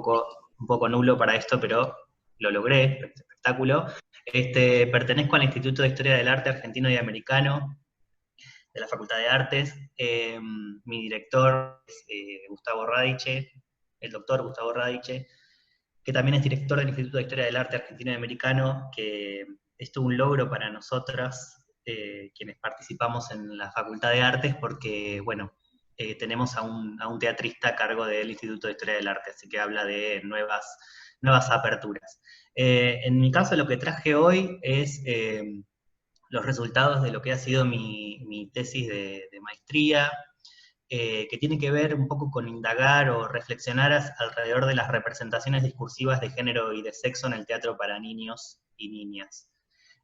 poco nulo para esto, pero lo logré, espectáculo. Pertenezco al Instituto de Historia del Arte Argentino y Americano de la Facultad de Artes. Mi director es Gustavo Radiche, el doctor Gustavo Radiche, que también es director del Instituto de Historia del Arte Argentino y Americano, que es todo un logro para nosotras, quienes participamos en la Facultad de Artes, porque, bueno, tenemos a un teatrista a cargo del Instituto de Historia del Arte, así que habla de nuevas aperturas. En mi caso, lo que traje hoy es los resultados de lo que ha sido mi tesis de maestría, que tiene que ver un poco con indagar o reflexionar alrededor de las representaciones discursivas de género y de sexo en el teatro para niños y niñas.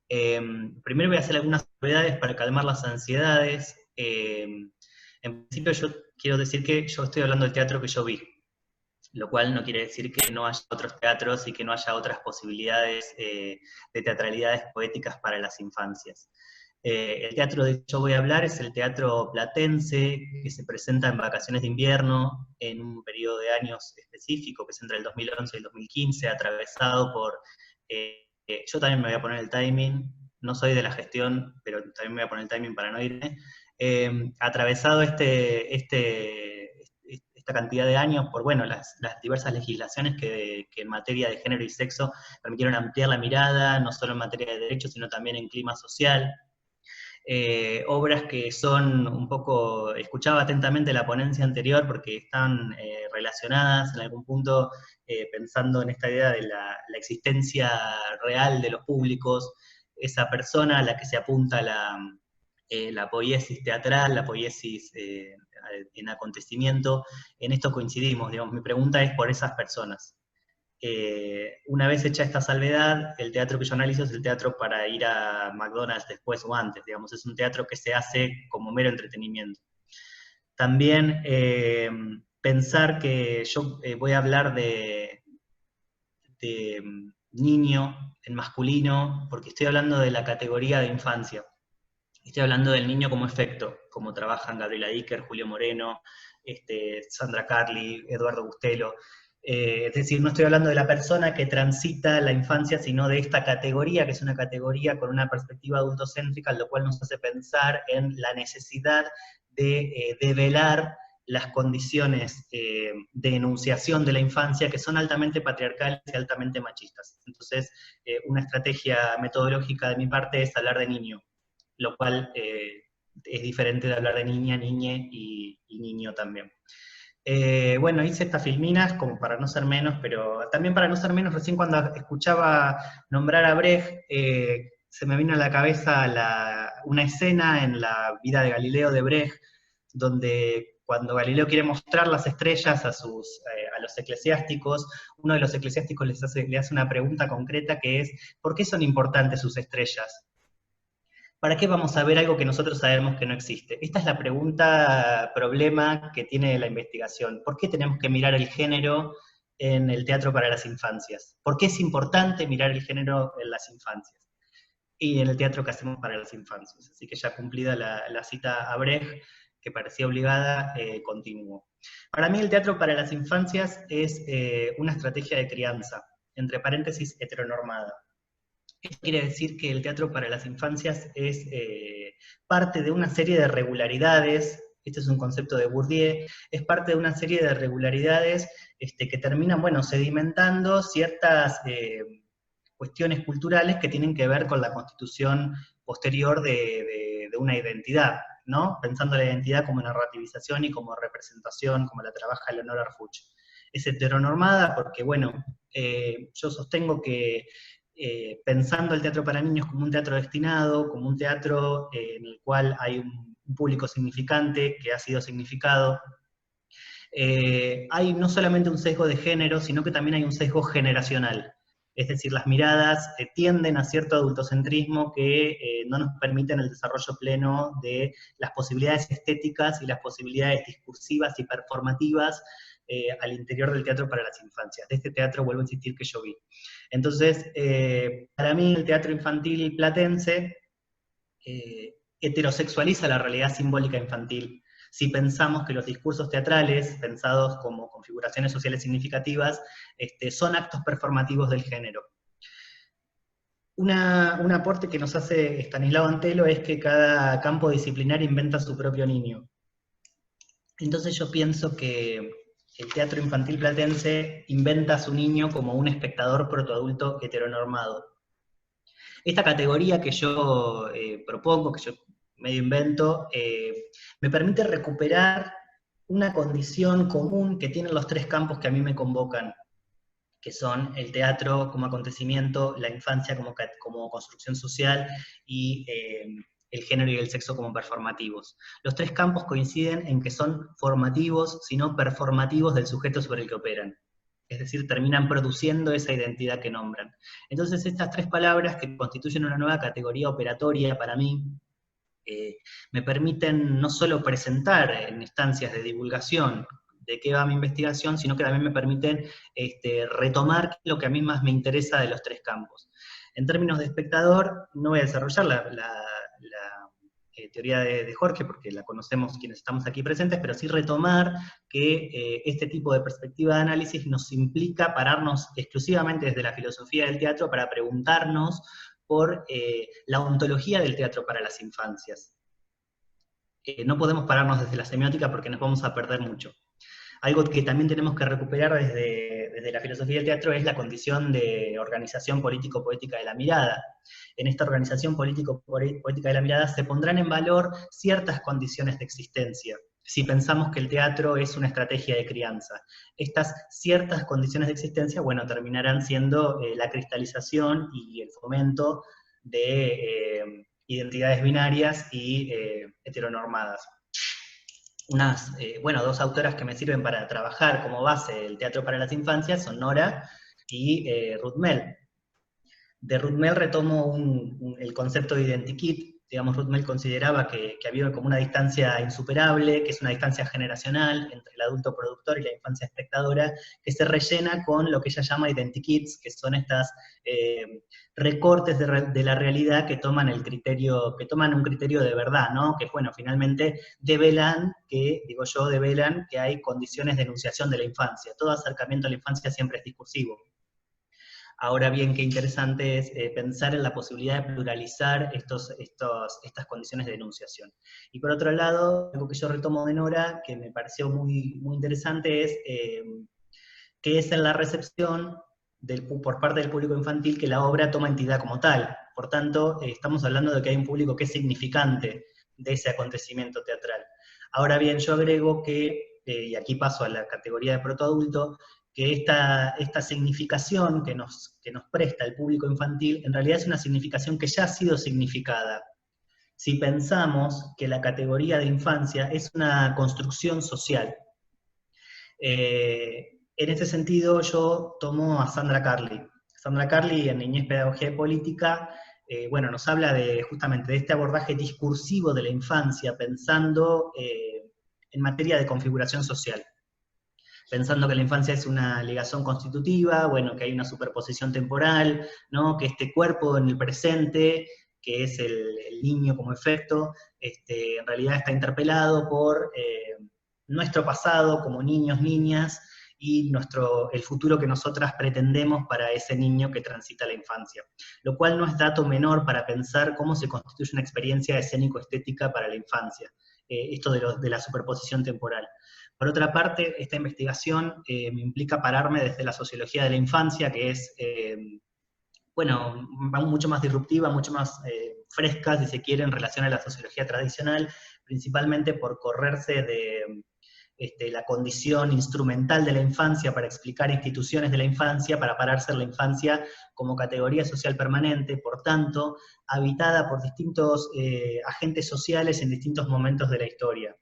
Primero voy a hacer algunas novedades para calmar las ansiedades. En principio yo quiero decir que yo estoy hablando del teatro que yo vi, lo cual no quiere decir que no haya otros teatros y que no haya otras posibilidades de teatralidades poéticas para las infancias. El teatro del que yo voy a hablar es el teatro platense, que se presenta en vacaciones de invierno, en un periodo de años específico, que es entre el 2011 y el 2015, atravesado por... yo también me voy a poner el timing, no soy de la gestión, pero también me voy a poner el timing para no irme. Atravesado esta cantidad de años por, bueno, las diversas legislaciones que en materia de género y sexo permitieron ampliar la mirada, no solo en materia de derechos, sino también en clima social. Obras que son un poco, escuchaba atentamente la ponencia anterior porque están relacionadas en algún punto, pensando en esta idea de la existencia real de los públicos, esa persona a la que se apunta la poiesis teatral, la poiesis en acontecimiento. En esto coincidimos, digamos, mi pregunta es por esas personas. Una vez hecha esta salvedad, el teatro que yo analizo es el teatro para ir a McDonald's después o antes, digamos, es un teatro que se hace como mero entretenimiento. También pensar que yo voy a hablar de niño en masculino, porque estoy hablando de la categoría de infancia. Estoy hablando del niño como efecto, como trabajan Gabriela Dicker, Julio Moreno, Sandra Carli, Eduardo Bustelo. Es decir, no estoy hablando de la persona que transita la infancia, sino de esta categoría, que es una categoría con una perspectiva adultocéntrica, lo cual nos hace pensar en la necesidad de develar las condiciones de enunciación de la infancia, que son altamente patriarcales y altamente machistas. Entonces, una estrategia metodológica de mi parte es hablar de niño, lo cual es diferente de hablar de niña, niñe y niño también. Bueno, hice estas filminas como para no ser menos, pero también para no ser menos, recién cuando escuchaba nombrar a Brecht, se me vino a la cabeza una escena en la vida de Galileo de Brecht, donde cuando Galileo quiere mostrar las estrellas a los eclesiásticos, uno de los eclesiásticos le hace una pregunta concreta que es, ¿por qué son importantes sus estrellas? ¿Para qué vamos a ver algo que nosotros sabemos que no existe? Esta es la pregunta problema que tiene la investigación. ¿Por qué tenemos que mirar el género en el teatro para las infancias? ¿Por qué es importante mirar el género en las infancias? Y en el teatro que hacemos para las infancias. Así que ya cumplida la cita a Brecht, que parecía obligada, continúo. Para mí el teatro para las infancias es una estrategia de crianza, entre paréntesis heteronormada. Esto quiere decir que el teatro para las infancias es parte de una serie de regularidades este es un concepto de Bourdieu, es parte de una serie de regularidades que terminan, bueno, sedimentando ciertas cuestiones culturales que tienen que ver con la constitución posterior de una identidad, ¿no? Pensando la identidad como narrativización y como representación, como la trabaja Leonora Arfuch. Es heteronormada porque, bueno, yo sostengo que pensando el teatro para niños como un teatro destinado, como un teatro en el cual hay un público significante que ha sido significado, hay no solamente un sesgo de género, sino que también hay un sesgo generacional. Es decir, las miradas tienden a cierto adultocentrismo que no nos permiten el desarrollo pleno de las posibilidades estéticas y las posibilidades discursivas y performativas al interior del teatro para las infancias, de este teatro, vuelvo a insistir, que yo vi. Entonces, para mí el teatro infantil platense heterosexualiza la realidad simbólica infantil. Si pensamos que los discursos teatrales, pensados como configuraciones sociales significativas, son actos performativos del género. Un aporte que nos hace Estanislao Antelo es que cada campo disciplinar inventa su propio niño. Entonces yo pienso que el teatro infantil platense inventa a su niño como un espectador protoadulto heteronormado. Esta categoría que yo propongo, que yo medio invento, me permite recuperar una condición común que tienen los tres campos que a mí me convocan, que son el teatro como acontecimiento, la infancia como construcción social y el género y el sexo como performativos. Los tres campos coinciden en que son formativos, sino performativos del sujeto sobre el que operan. Es decir, terminan produciendo esa identidad que nombran. Entonces estas tres palabras, que constituyen una nueva categoría operatoria para mí, me permiten no solo presentar en instancias de divulgación de qué va mi investigación, sino que también me permiten retomar lo que a mí más me interesa de los tres campos. En términos de espectador, no voy a desarrollar la teoría de Jorge, porque la conocemos quienes estamos aquí presentes, pero sí retomar que este tipo de perspectiva de análisis nos implica pararnos exclusivamente desde la filosofía del teatro para preguntarnos por la ontología del teatro para las infancias. No podemos pararnos desde la semiótica porque nos vamos a perder mucho. Algo que también tenemos que recuperar desde la filosofía del teatro es la condición de organización político-poética de la mirada. En esta organización político-poética de la mirada se pondrán en valor ciertas condiciones de existencia, si pensamos que el teatro es una estrategia de crianza. Estas ciertas condiciones de existencia, bueno, terminarán siendo la cristalización y el fomento de identidades binarias y heteronormadas. Dos autoras que me sirven para trabajar como base el teatro para las infancias son Nora y Ruth Mell. De Ruth Mell retomo el concepto de identikit. Digamos, Ruth Mell consideraba que había como una distancia insuperable, que es una distancia generacional entre el adulto productor y la infancia espectadora, que se rellena con lo que ella llama identikits, que son estas recortes de la realidad que toman un criterio de verdad, ¿no? Que bueno, finalmente develan que hay condiciones de enunciación de la infancia. Todo acercamiento a la infancia siempre es discursivo. Ahora bien, qué interesante es pensar en la posibilidad de pluralizar estas condiciones de enunciación. Y por otro lado, algo que yo retomo de Nora, que me pareció muy, muy interesante, es que es en la recepción por parte del público infantil que la obra toma entidad como tal. Por tanto, estamos hablando de que hay un público que es significante de ese acontecimiento teatral. Ahora bien, yo agrego que, y aquí paso a la categoría de protoadulto, que esta significación que nos presta el público infantil, en realidad es una significación que ya ha sido significada. Si pensamos que la categoría de infancia es una construcción social. En este sentido, yo tomo a Sandra Carli. Sandra Carli, en Niñez, Pedagogía y Política, nos habla justamente de este abordaje discursivo de la infancia, pensando en materia de configuración social. Pensando que la infancia es una ligación constitutiva, que hay una superposición temporal, ¿no? Que este cuerpo en el presente, que es el niño como efecto, en realidad está interpelado por nuestro pasado como niños, niñas, y el futuro que nosotras pretendemos para ese niño que transita la infancia. Lo cual no es dato menor para pensar cómo se constituye una experiencia escénico-estética para la infancia. esto de la superposición temporal. Por otra parte, esta investigación me implica pararme desde la sociología de la infancia, que es, bueno, mucho más disruptiva, mucho más fresca, si se quiere, en relación a la sociología tradicional, principalmente por correrse de la condición instrumental de la infancia para explicar instituciones de la infancia, para pararse en la infancia como categoría social permanente, por tanto, habitada por distintos agentes sociales en distintos momentos de la historia.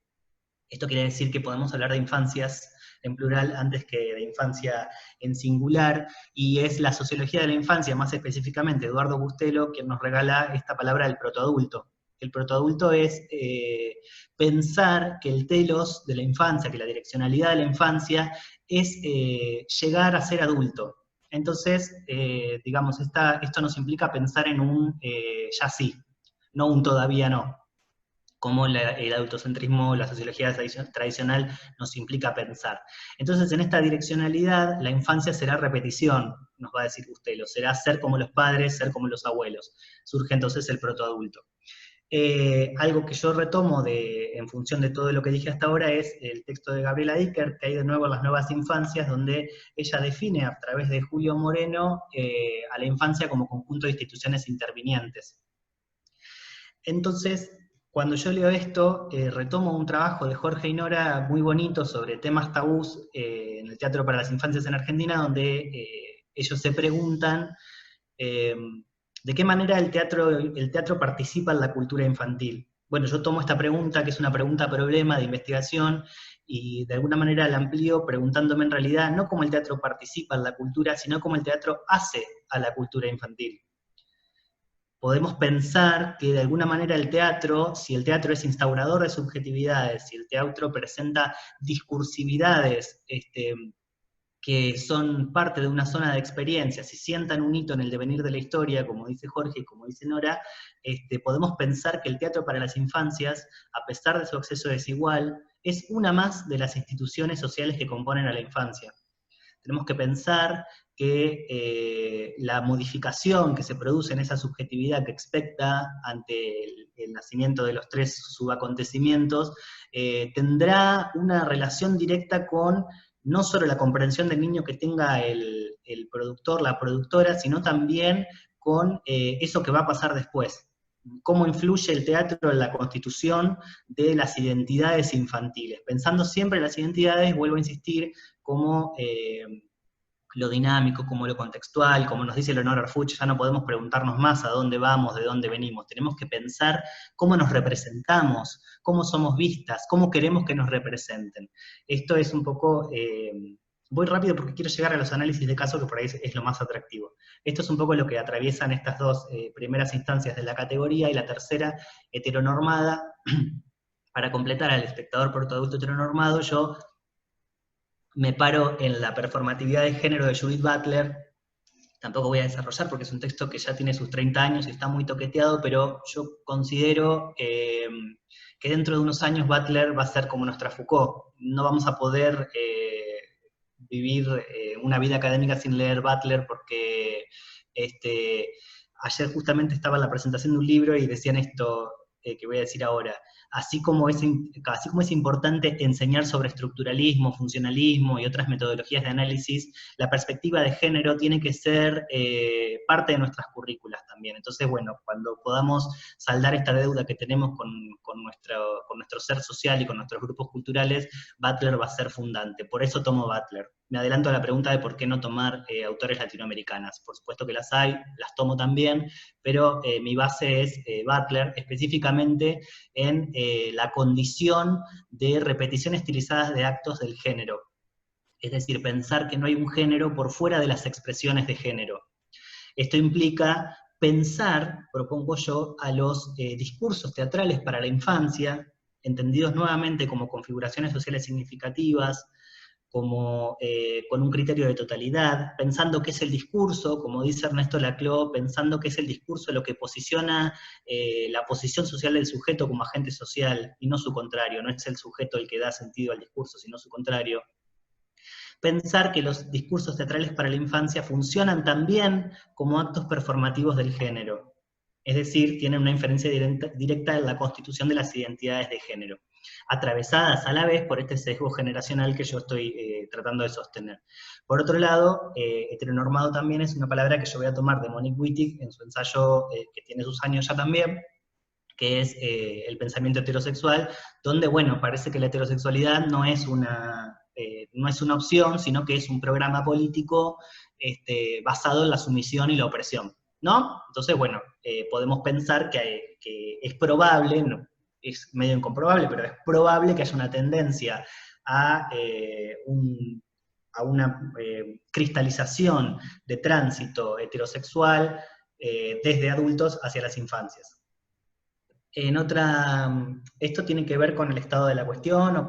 Esto quiere decir que podemos hablar de infancias en plural antes que de infancia en singular, y es la sociología de la infancia, más específicamente Eduardo Bustelo, quien nos regala esta palabra del protoadulto. El protoadulto es pensar que el telos de la infancia, que la direccionalidad de la infancia es llegar a ser adulto. Entonces, digamos, esto nos implica pensar en un ya sí, no un todavía no, como el adultocentrismo, la sociología tradicional nos implica pensar. Entonces, en esta direccionalidad, la infancia será repetición, nos va a decir Bustelo, será ser como los padres, ser como los abuelos. Surge entonces el protoadulto. Algo que yo retomo en función de todo lo que dije hasta ahora es el texto de Gabriela Dicker, que hay de nuevo en las nuevas infancias, donde ella define a través de Julio Moreno a la infancia como conjunto de instituciones intervinientes. Entonces, cuando yo leo esto, retomo un trabajo de Jorge y Nora muy bonito sobre temas tabús en el Teatro para las Infancias en Argentina, donde ellos se preguntan ¿de qué manera el teatro participa en la cultura infantil? Bueno, yo tomo esta pregunta, que es una pregunta problema de investigación, y de alguna manera la amplío preguntándome en realidad no cómo el teatro participa en la cultura, sino cómo el teatro hace a la cultura infantil. Podemos pensar que de alguna manera el teatro, si el teatro es instaurador de subjetividades, si el teatro presenta discursividades que son parte de una zona de experiencia, si sientan un hito en el devenir de la historia, como dice Jorge y como dice Nora, podemos pensar que el teatro para las infancias, a pesar de su acceso desigual, es una más de las instituciones sociales que componen a la infancia. Tenemos que pensar que la modificación que se produce en esa subjetividad que expecta ante el nacimiento de los tres subacontecimientos, tendrá una relación directa con no solo la comprensión del niño que tenga el productor, la productora, sino también con eso que va a pasar después. Cómo influye el teatro en la constitución de las identidades infantiles. Pensando siempre en las identidades, vuelvo a insistir, como lo dinámico, como lo contextual, como nos dice Leonor Arfuch, ya no podemos preguntarnos más a dónde vamos, de dónde venimos, tenemos que pensar cómo nos representamos, cómo somos vistas, cómo queremos que nos representen. Esto es un poco, voy rápido porque quiero llegar a los análisis de caso, que por ahí es lo más atractivo. Esto es un poco lo que atraviesan estas dos primeras instancias de la categoría, y la tercera, heteronormada. Para completar al espectador protoadulto heteronormado, yo me paro en la performatividad de género de Judith Butler. Tampoco voy a desarrollar porque es un texto que ya tiene sus 30 años y está muy toqueteado, pero yo considero que dentro de unos años Butler va a ser como nuestra Foucault. No vamos a poder vivir una vida académica sin leer Butler, porque ayer justamente estaba en la presentación de un libro y decían esto que voy a decir ahora. Así como es importante enseñar sobre estructuralismo, funcionalismo y otras metodologías de análisis, la perspectiva de género tiene que ser parte de nuestras currículas también. Entonces, bueno, cuando podamos saldar esta deuda que tenemos con nuestro ser social y con nuestros grupos culturales, Butler va a ser fundante. Por eso tomo Butler. Me adelanto a la pregunta de por qué no tomar autores latinoamericanas. Por supuesto que las hay, las tomo también, pero mi base es Butler, específicamente en la condición de repetición estilizada de actos del género. Es decir, pensar que no hay un género por fuera de las expresiones de género. Esto implica pensar, propongo yo, a los discursos teatrales para la infancia, entendidos nuevamente como configuraciones sociales significativas, como con un criterio de totalidad, pensando qué es el discurso, como dice Ernesto Laclau, pensando qué es el discurso lo que posiciona la posición social del sujeto como agente social, y no su contrario, no es el sujeto el que da sentido al discurso, sino su contrario. Pensar que los discursos teatrales para la infancia funcionan también como actos performativos del género, es decir, tienen una inferencia directa en la constitución de las identidades de género. atravesadas a la vez por este sesgo generacional que yo estoy tratando de sostener. Por otro lado, heteronormado también es una palabra que yo voy a tomar de Monique Wittig en su ensayo, que tiene sus años ya también, que es el pensamiento heterosexual, donde, bueno, parece que la heterosexualidad no es una opción, sino que es un programa político basado en la sumisión y la opresión, ¿no? Entonces, bueno, podemos pensar que es probable, no, es medio incomprobable, pero es probable que haya una tendencia a una cristalización de tránsito heterosexual desde adultos hacia las infancias. Esto tiene que ver con el estado de la cuestión o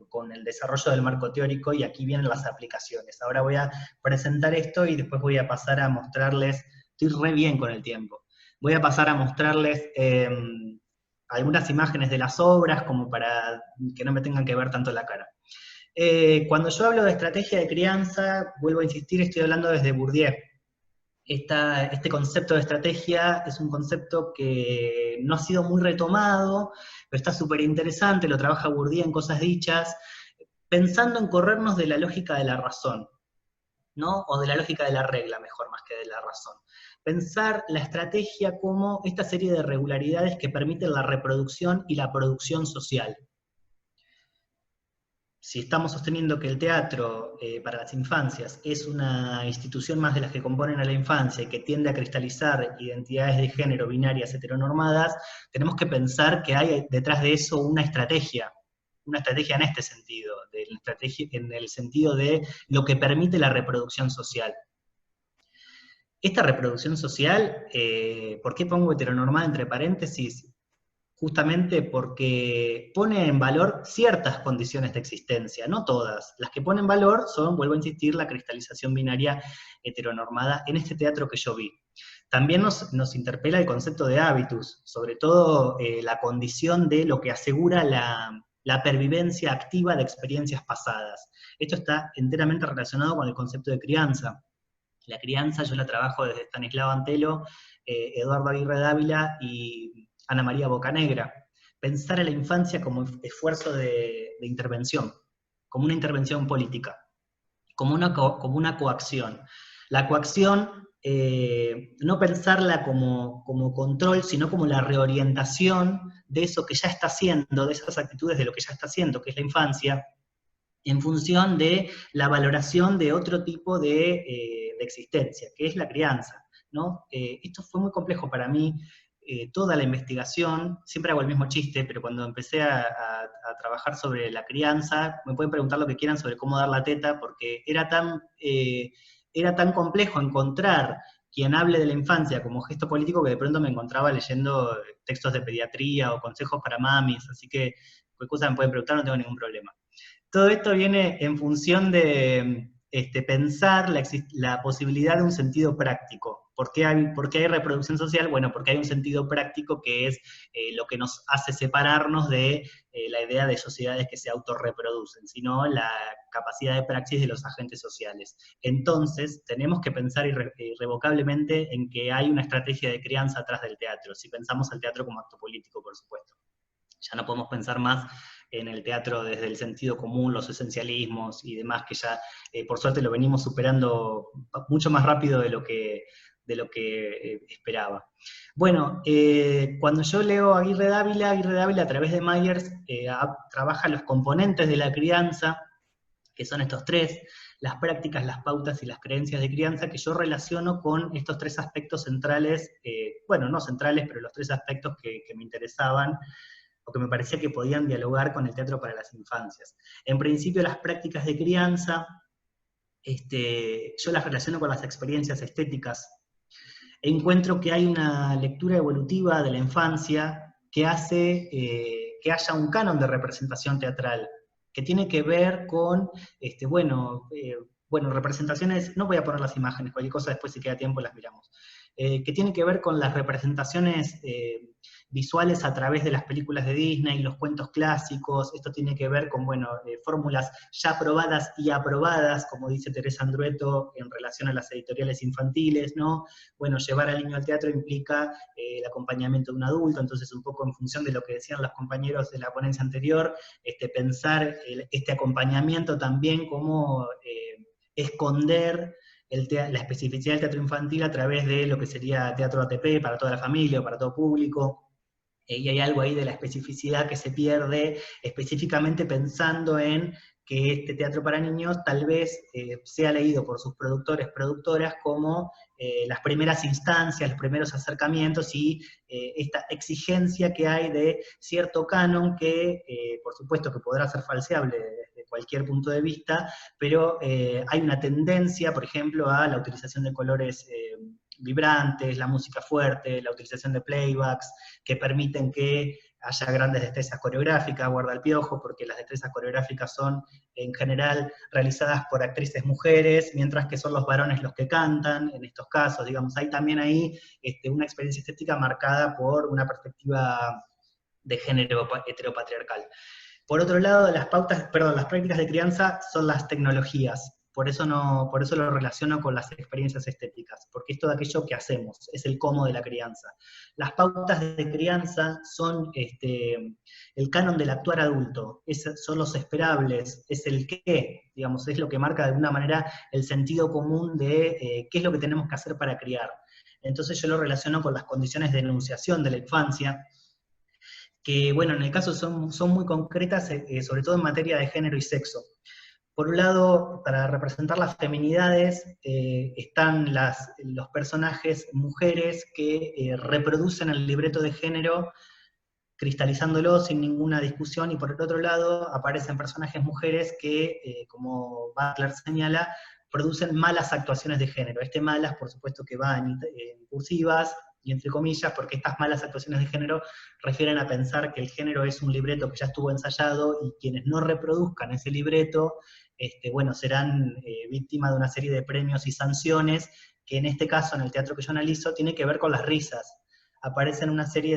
con el desarrollo del marco teórico, y aquí vienen las aplicaciones. Ahora voy a presentar esto y después voy a pasar a mostrarles, estoy re bien con el tiempo, voy a pasar a mostrarles algunas imágenes de las obras, como para que no me tengan que ver tanto la cara. Cuando yo hablo de estrategia de crianza, vuelvo a insistir, estoy hablando desde Bourdieu. Este concepto de estrategia es un concepto que no ha sido muy retomado, pero está súper interesante, lo trabaja Bourdieu en Cosas Dichas, pensando en corrernos de la lógica de la razón, ¿no? O de la lógica de la regla, mejor, más que de la razón. Pensar la estrategia como esta serie de regularidades que permiten la reproducción y la producción social. Si estamos sosteniendo que el teatro para las infancias es una institución más de las que componen a la infancia y que tiende a cristalizar identidades de género binarias heteronormadas, tenemos que pensar que hay detrás de eso una estrategia en este sentido, en el sentido de lo que permite la reproducción social. Esta reproducción social, ¿por qué pongo heteronormada entre paréntesis? Justamente porque pone en valor ciertas condiciones de existencia, no todas. Las que pone en valor son, vuelvo a insistir, la cristalización binaria heteronormada en este teatro que yo vi. También nos interpela el concepto de hábitus, sobre todo la condición de lo que asegura la pervivencia activa de experiencias pasadas. Esto está enteramente relacionado con el concepto de crianza. La crianza yo la trabajo desde Stanislao Antelo, Eduardo Aguirre Dávila y Ana María Bocanegra. Pensar a la infancia como esfuerzo de intervención, como una intervención política, como una coacción. La coacción, no pensarla como control, sino como la reorientación de eso que ya está haciendo, de esas actitudes de lo que ya está haciendo, que es la infancia, en función de la valoración de otro tipo de existencia, que es la crianza, ¿no? Esto fue muy complejo para mí, toda la investigación, siempre hago el mismo chiste, pero cuando empecé a trabajar sobre la crianza, me pueden preguntar lo que quieran sobre cómo dar la teta, porque era tan complejo encontrar quien hable de la infancia como gesto político que de pronto me encontraba leyendo textos de pediatría o consejos para mamis, así que cualquier cosa me pueden preguntar, no tengo ningún problema. Todo esto viene en función de pensar la posibilidad de un sentido práctico. ¿Por qué hay reproducción social? Bueno, porque hay un sentido práctico que es lo que nos hace separarnos de la idea de sociedades que se autorreproducen, sino la capacidad de praxis de los agentes sociales. Entonces, tenemos que pensar irrevocablemente en que hay una estrategia de crianza atrás del teatro, si pensamos al teatro como acto político, por supuesto. Ya no podemos pensar más en el teatro desde el sentido común, los esencialismos y demás, que ya por suerte lo venimos superando mucho más rápido de lo que esperaba. Bueno, cuando yo leo a Aguirre Dávila a través de Myers trabaja los componentes de la crianza, que son estos tres: las prácticas, las pautas y las creencias de crianza, que yo relaciono con estos tres aspectos centrales, bueno, no centrales, pero los tres aspectos que me interesaban, o que me parecía que podían dialogar con el teatro para las infancias. En principio, las prácticas de crianza, yo las relaciono con las experiencias estéticas. Encuentro que hay una lectura evolutiva de la infancia que hace que haya un canon de representación teatral, que tiene que ver con, representaciones, no voy a poner las imágenes, cualquier cosa después si queda tiempo las miramos, que tiene que ver con las representaciones visuales a través de las películas de Disney, los cuentos clásicos. Esto tiene que ver con, bueno, fórmulas ya probadas y aprobadas, como dice Teresa Andrueto, en relación a las editoriales infantiles, ¿no? Bueno, llevar al niño al teatro implica el acompañamiento de un adulto, entonces un poco en función de lo que decían los compañeros de la ponencia anterior, pensar este acompañamiento también como esconder la especificidad del teatro infantil a través de lo que sería teatro ATP para toda la familia o para todo público, y hay algo ahí de la especificidad que se pierde, específicamente pensando en que este teatro para niños tal vez sea leído por sus productores, productoras, como las primeras instancias, los primeros acercamientos, y esta exigencia que hay de cierto canon que, por supuesto que podrá ser falseable desde cualquier punto de vista, pero hay una tendencia, por ejemplo, a la utilización de colores vibrantes, la música fuerte, la utilización de playbacks, que permiten que haya grandes destrezas coreográficas, guarda el piojo, porque las destrezas coreográficas son en general realizadas por actrices mujeres, mientras que son los varones los que cantan, en estos casos, digamos, hay también ahí una experiencia estética marcada por una perspectiva de género heteropatriarcal. Por otro lado, las prácticas de crianza son las tecnologías. Por eso lo relaciono con las experiencias estéticas, porque es todo aquello que hacemos, es el cómo de la crianza. Las pautas de crianza son el canon del actuar adulto, son los esperables, es el qué, digamos, es lo que marca de alguna manera el sentido común de qué es lo que tenemos que hacer para criar. Entonces yo lo relaciono con las condiciones de enunciación de la infancia, que bueno, en el caso son muy concretas, sobre todo en materia de género y sexo. Por un lado, para representar las feminidades, están los personajes mujeres que reproducen el libreto de género, cristalizándolo sin ninguna discusión, y por el otro lado aparecen personajes mujeres que, como Butler señala, producen malas actuaciones de género. Malas, por supuesto que va en cursivas y entre comillas, porque estas malas actuaciones de género refieren a pensar que el género es un libreto que ya estuvo ensayado, y quienes no reproduzcan ese libreto, bueno, serán víctimas de una serie de premios y sanciones, que en este caso, en el teatro que yo analizo, tiene que ver con las risas. Aparecen una serie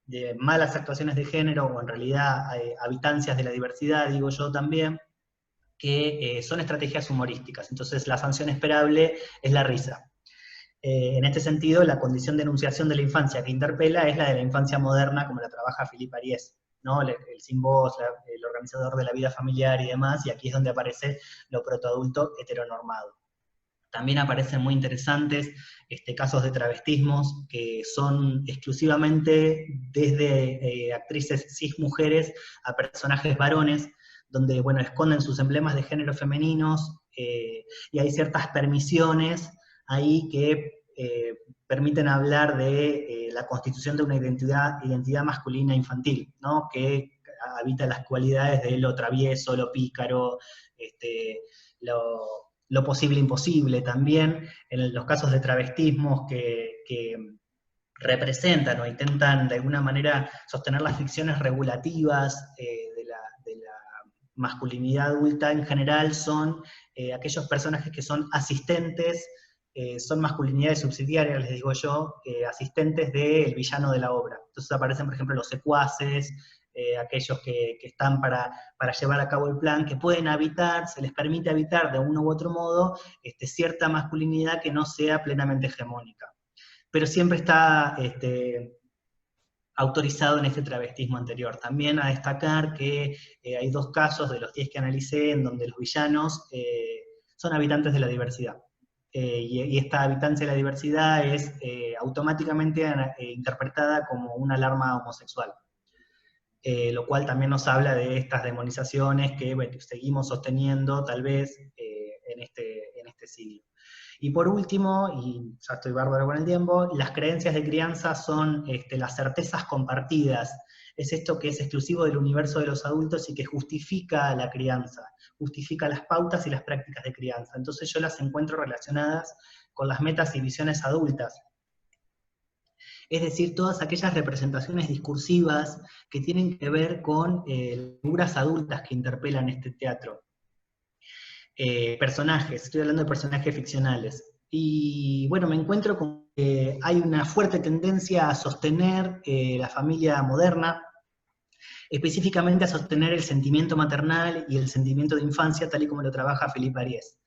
de malas actuaciones de género, o en realidad habitancias de la diversidad, digo yo también, que son estrategias humorísticas. Entonces la sanción esperable es la risa. En este sentido, la condición de enunciación de la infancia que interpela es la de la infancia moderna, como la trabaja Philippe Ariès, ¿no? El Sin Voz, el organizador de la vida familiar y demás, y aquí es donde aparece lo protoadulto heteronormado. También aparecen muy interesantes casos de travestismos, que son exclusivamente desde actrices cis mujeres a personajes varones, donde, bueno, esconden sus emblemas de género femeninos, y hay ciertas permisiones ahí que permiten hablar de la constitución de una identidad masculina infantil, ¿no? Que habita las cualidades de lo travieso, lo pícaro, lo posible imposible también, en los casos de travestismos que representan o intentan de alguna manera sostener las ficciones regulativas de la masculinidad adulta en general, son aquellos personajes que son asistentes, son masculinidades subsidiarias, les digo yo, asistentes del villano de la obra. Entonces aparecen, por ejemplo, los secuaces, aquellos que están para llevar a cabo el plan, que pueden habitar, se les permite habitar de uno u otro modo cierta masculinidad que no sea plenamente hegemónica. Pero siempre está autorizado en este travestismo anterior. También a destacar que hay 2 casos de los 10 que analicé en donde los villanos son habitantes de la diversidad. Y esta habitancia de la diversidad es automáticamente interpretada como una alarma homosexual. Lo cual también nos habla de estas demonizaciones que seguimos sosteniendo tal vez en este siglo. Y por último, y ya estoy bárbaro con el tiempo, las creencias de crianza son las certezas compartidas. Es esto que es exclusivo del universo de los adultos y que justifica la crianza, justifica las pautas y las prácticas de crianza. Entonces yo las encuentro relacionadas con las metas y visiones adultas. Es decir, todas aquellas representaciones discursivas que tienen que ver con figuras adultas que interpelan este teatro. Personajes, estoy hablando de personajes ficcionales. Y bueno, me encuentro con hay una fuerte tendencia a sostener la familia moderna, específicamente a sostener el sentimiento maternal y el sentimiento de infancia, tal y como lo trabaja Philippe Ariès.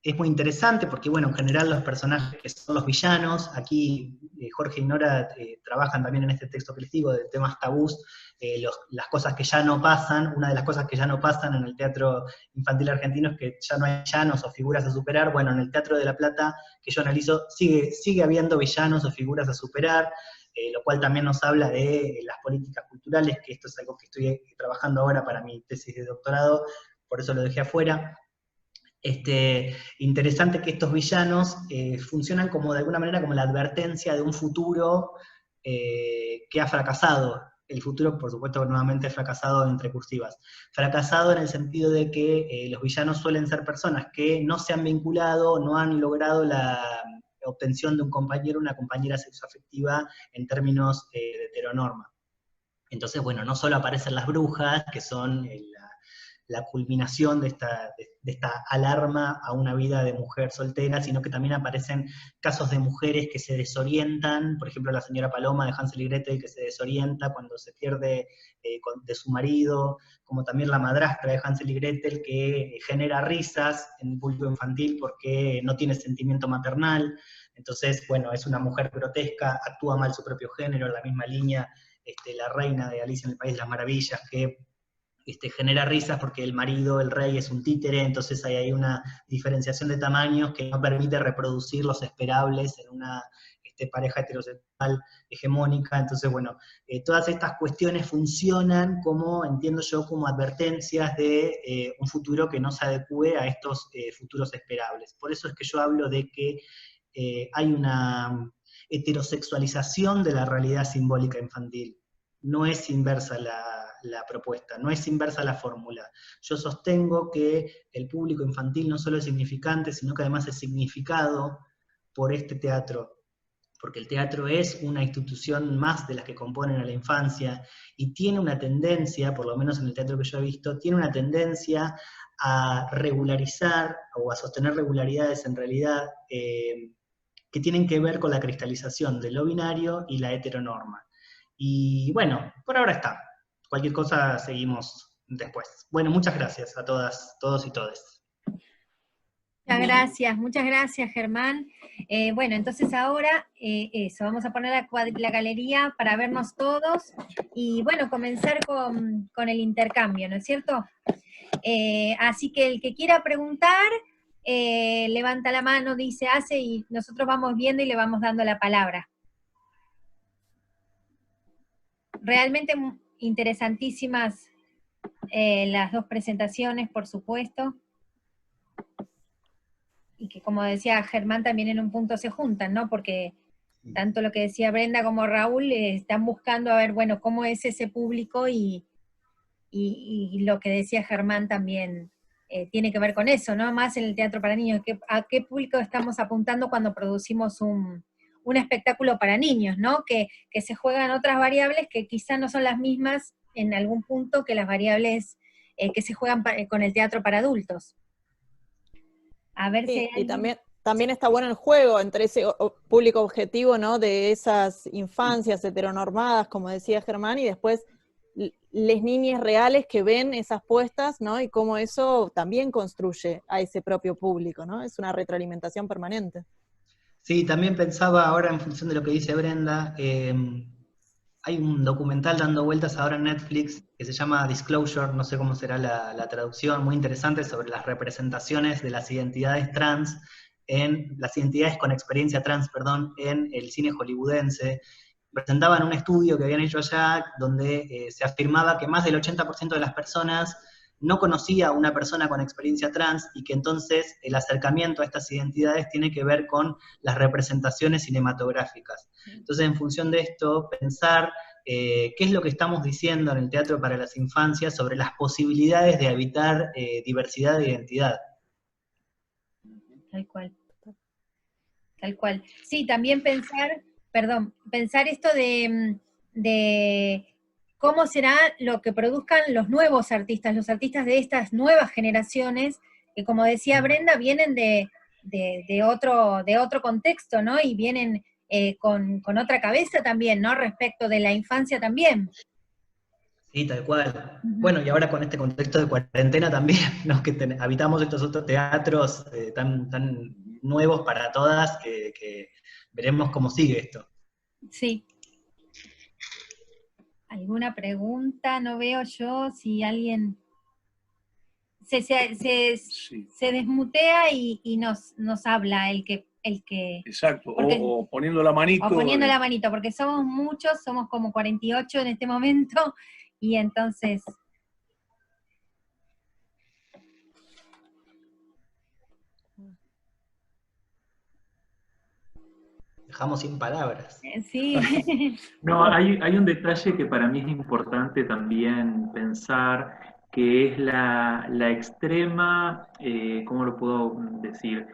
Es muy interesante porque, bueno, en general los personajes que son los villanos, aquí Jorge y Nora trabajan también en este texto que les digo, de temas tabús, las cosas que ya no pasan. Una de las cosas que ya no pasan en el teatro infantil argentino es que ya no hay villanos o figuras a superar. Bueno, en el Teatro de la Plata, que yo analizo, sigue habiendo villanos o figuras a superar, lo cual también nos habla de las políticas culturales, que esto es algo que estoy trabajando ahora para mi tesis de doctorado, por eso lo dejé afuera. Interesante que estos villanos funcionan como, de alguna manera, como la advertencia de un futuro que ha fracasado. El futuro, por supuesto, nuevamente fracasado entre cursivas. Fracasado en el sentido de que los villanos suelen ser personas que no se han vinculado, no han logrado la obtención de un compañero o una compañera sexoafectiva en términos de heteronorma. Entonces, bueno, no solo aparecen las brujas, que son la culminación de esta alarma a una vida de mujer soltera, sino que también aparecen casos de mujeres que se desorientan, por ejemplo la señora Paloma de Hansel y Gretel, que se desorienta cuando se pierde de su marido, como también la madrastra de Hansel y Gretel, que genera risas en el público infantil porque no tiene sentimiento maternal. Entonces, bueno, es una mujer grotesca, actúa mal su propio género, en la misma línea la reina de Alicia en el País de las Maravillas, que genera risas porque el marido, el rey, es un títere, entonces hay una diferenciación de tamaños que no permite reproducir los esperables en una pareja heterosexual hegemónica. Entonces, bueno, todas estas cuestiones funcionan como, entiendo yo, como advertencias de un futuro que no se adecue a estos futuros esperables. Por eso es que yo hablo de que hay una heterosexualización de la realidad simbólica infantil. No es inversa la propuesta, no es inversa la fórmula. Yo sostengo que el público infantil no solo es significante, sino que además es significado por este teatro, porque el teatro es una institución más de las que componen a la infancia, y tiene una tendencia, por lo menos en el teatro que yo he visto, tiene una tendencia a regularizar, o a sostener regularidades en realidad, que tienen que ver con la cristalización de lo binario y la heteronorma. Y bueno, por ahora está. Cualquier cosa seguimos después. Bueno, muchas gracias a todas, todos y todes. Muchas gracias, Germán. Bueno, entonces ahora eso, vamos a poner la galería para vernos todos y bueno, comenzar con el intercambio, ¿no es cierto? Así que el que quiera preguntar, levanta la mano, dice, hace, y nosotros vamos viendo y le vamos dando la palabra. Realmente interesantísimas las dos presentaciones, por supuesto, y que, como decía Germán, también en un punto se juntan, ¿no? Porque tanto lo que decía Brenda como Raúl están buscando a ver, bueno, cómo es ese público, y lo que decía Germán también tiene que ver con eso, ¿no? Más en el teatro para niños, ¿a qué público estamos apuntando cuando producimos un espectáculo para niños, ¿no? Que se juegan otras variables que quizá no son las mismas en algún punto que las variables que se juegan con el teatro para adultos. A ver si y también está bueno el juego entre ese público objetivo, ¿no? De esas infancias heteronormadas, como decía Germán, y después les niñas reales que ven esas puestas, ¿no? Y cómo eso también construye a ese propio público, ¿no? Es una retroalimentación permanente. Sí, también pensaba ahora, en función de lo que dice Brenda, hay un documental dando vueltas ahora en Netflix que se llama Disclosure, no sé cómo será la traducción, muy interesante, sobre las representaciones de las identidades trans, las identidades con experiencia trans, perdón, en el cine hollywoodense. Presentaban un estudio que habían hecho allá donde se afirmaba que más del 80% de las personas no conocía a una persona con experiencia trans, y que entonces el acercamiento a estas identidades tiene que ver con las representaciones cinematográficas. Entonces, en función de esto, pensar qué es lo que estamos diciendo en el teatro para las infancias sobre las posibilidades de habitar diversidad de identidad. Tal cual. Tal cual. Sí, también pensar esto de cómo será lo que produzcan los nuevos artistas, los artistas de estas nuevas generaciones, que como decía Brenda, vienen de de otro contexto, ¿no? Y vienen con otra cabeza también, ¿no? Respecto de la infancia también. Sí, tal cual. Bueno, y ahora con este contexto de cuarentena también, ¿no? Que habitamos estos otros teatros tan nuevos para todas, que veremos cómo sigue esto. Sí. ¿Alguna pregunta? No veo yo si alguien se desmutea y nos habla el que Exacto, porque, o poniendo la manito. o poniendo la manito, porque somos muchos, somos como 48 en este momento, y entonces... Dejamos sin palabras. Sí. No, hay un detalle que para mí es importante también pensar, que es la extrema, ¿cómo lo puedo decir?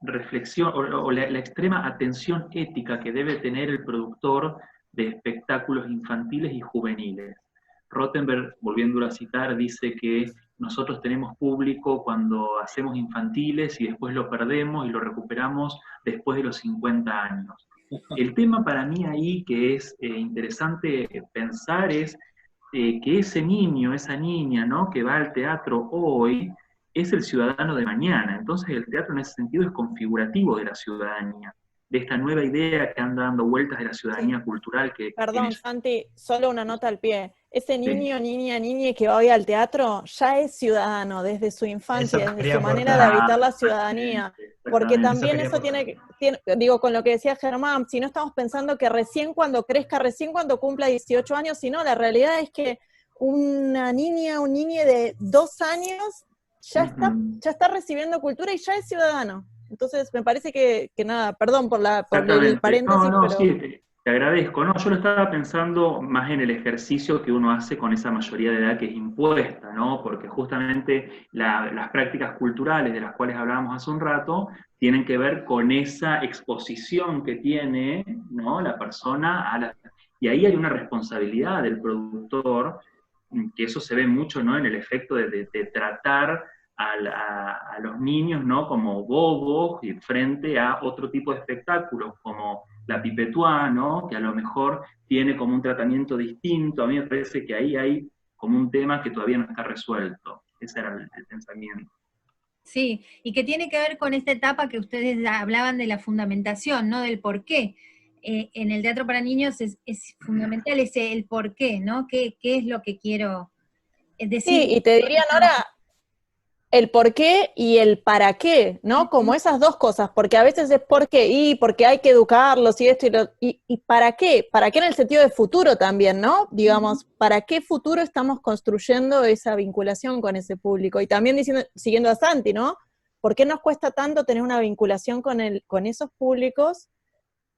Reflexión o la extrema atención ética que debe tener el productor de espectáculos infantiles y juveniles. Rothenberg, volviéndolo a citar, dice que nosotros tenemos público cuando hacemos infantiles y después lo perdemos y lo recuperamos después de los 50 años. El tema para mí ahí que es interesante pensar es que ese niño, esa niña, ¿no? que va al teatro hoy, es el ciudadano de mañana. Entonces el teatro en ese sentido es configurativo de la ciudadanía, de esta nueva idea que anda dando vueltas de la ciudadanía cultural que... Perdón, Santi, solo una nota al pie. Ese niño, Sí. niña que va hoy al teatro ya es ciudadano desde su infancia, Eso desde quería su manera de aportar. habitar la ciudadanía. Porque Exactamente. también eso tiene, digo, con lo que decía Germán, si no estamos pensando que recién cuando crezca, recién cuando cumpla 18 años, sino la realidad es que una niña, un niño de 2 años ya está recibiendo cultura y ya es ciudadano. Entonces, me parece que nada, perdón por el paréntesis, No, pero... sí, te agradezco. No, yo lo estaba pensando más en el ejercicio que uno hace con esa mayoría de edad que es impuesta, ¿no? Porque justamente las prácticas culturales de las cuales hablábamos hace un rato tienen que ver con esa exposición que tiene, ¿no? La persona a la... Y ahí hay una responsabilidad del productor, que eso se ve mucho, ¿no? En el efecto de tratar a los niños, ¿no? Como bobos y frente a otro tipo de espectáculos, como la Pipetúa, ¿no? Que a lo mejor tiene como un tratamiento distinto. A mí me parece que ahí hay como un tema que todavía no está resuelto. Ese era el pensamiento. Sí, y que tiene que ver con esta etapa que ustedes hablaban de la fundamentación, ¿no? Del por qué. En el teatro para niños es fundamental ese el por qué, ¿no? ¿Qué es lo que quiero decir? Sí, y te diría, Nora, el por qué y el para qué, ¿no? Como esas dos cosas, porque a veces es por qué y porque hay que educarlos y esto y para qué en el sentido de futuro también, ¿no? Digamos, ¿para qué futuro estamos construyendo esa vinculación con ese público? Y también siguiendo a Santi, ¿no? ¿Por qué nos cuesta tanto tener una vinculación con esos públicos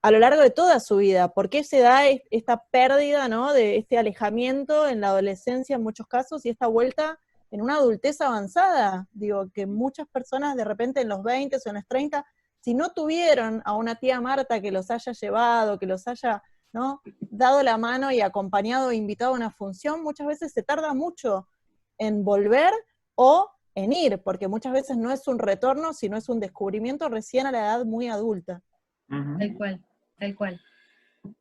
a lo largo de toda su vida? ¿Por qué se da esta pérdida, ¿no? De este alejamiento en la adolescencia en muchos casos y esta vuelta en una adultez avanzada? Digo, que muchas personas de repente en los 20 o en los 30, si no tuvieron a una tía Marta que los haya llevado, que los haya, ¿no? dado la mano y acompañado e invitado a una función, muchas veces se tarda mucho en volver o en ir, porque muchas veces no es un retorno, sino es un descubrimiento recién a la edad muy adulta. Tal cual, tal cual.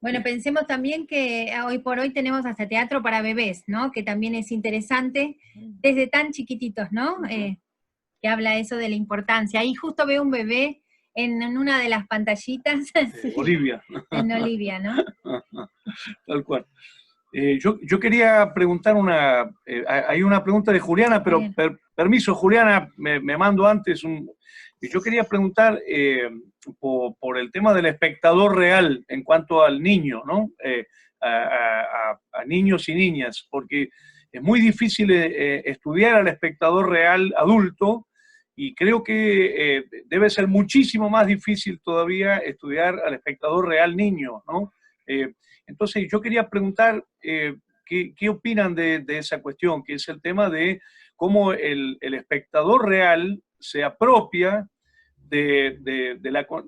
Bueno, pensemos también que hoy por hoy tenemos hasta teatro para bebés, ¿no? Que también es interesante, desde tan chiquititos, ¿no? Que habla eso de la importancia. Ahí justo veo un bebé en una de las pantallitas. Olivia. En Olivia, ¿no? Tal cual. Yo quería preguntar hay una pregunta de Juliana, pero permiso, Juliana, me mando antes yo quería preguntar por el tema del espectador real en cuanto al niño, ¿no? A niños y niñas, porque es muy difícil estudiar al espectador real adulto, y creo que debe ser muchísimo más difícil todavía estudiar al espectador real niño, ¿no? Entonces yo quería preguntar qué opinan de esa cuestión, que es el tema de cómo el espectador real se apropia de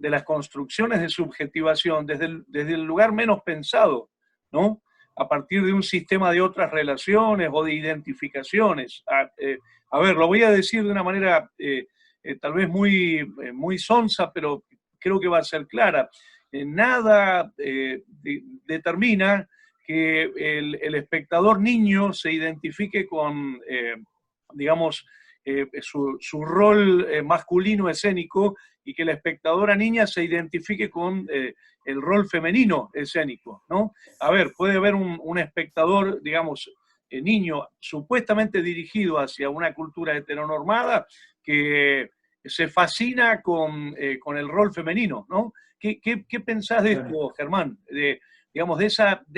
las construcciones de subjetivación desde el lugar menos pensado, ¿no? A partir de un sistema de otras relaciones o de identificaciones. A ver, lo voy a decir de una manera tal vez muy sonsa, pero creo que va a ser clara. Nada determina que el espectador niño se identifique con, digamos, su rol masculino escénico, y que la espectadora niña se identifique con el rol femenino escénico, ¿no? A ver, puede haber un espectador, digamos, niño supuestamente dirigido hacia una cultura heteronormada que se fascina con el rol femenino, ¿no? ¿Qué pensás de esto, Germán? Digamos, de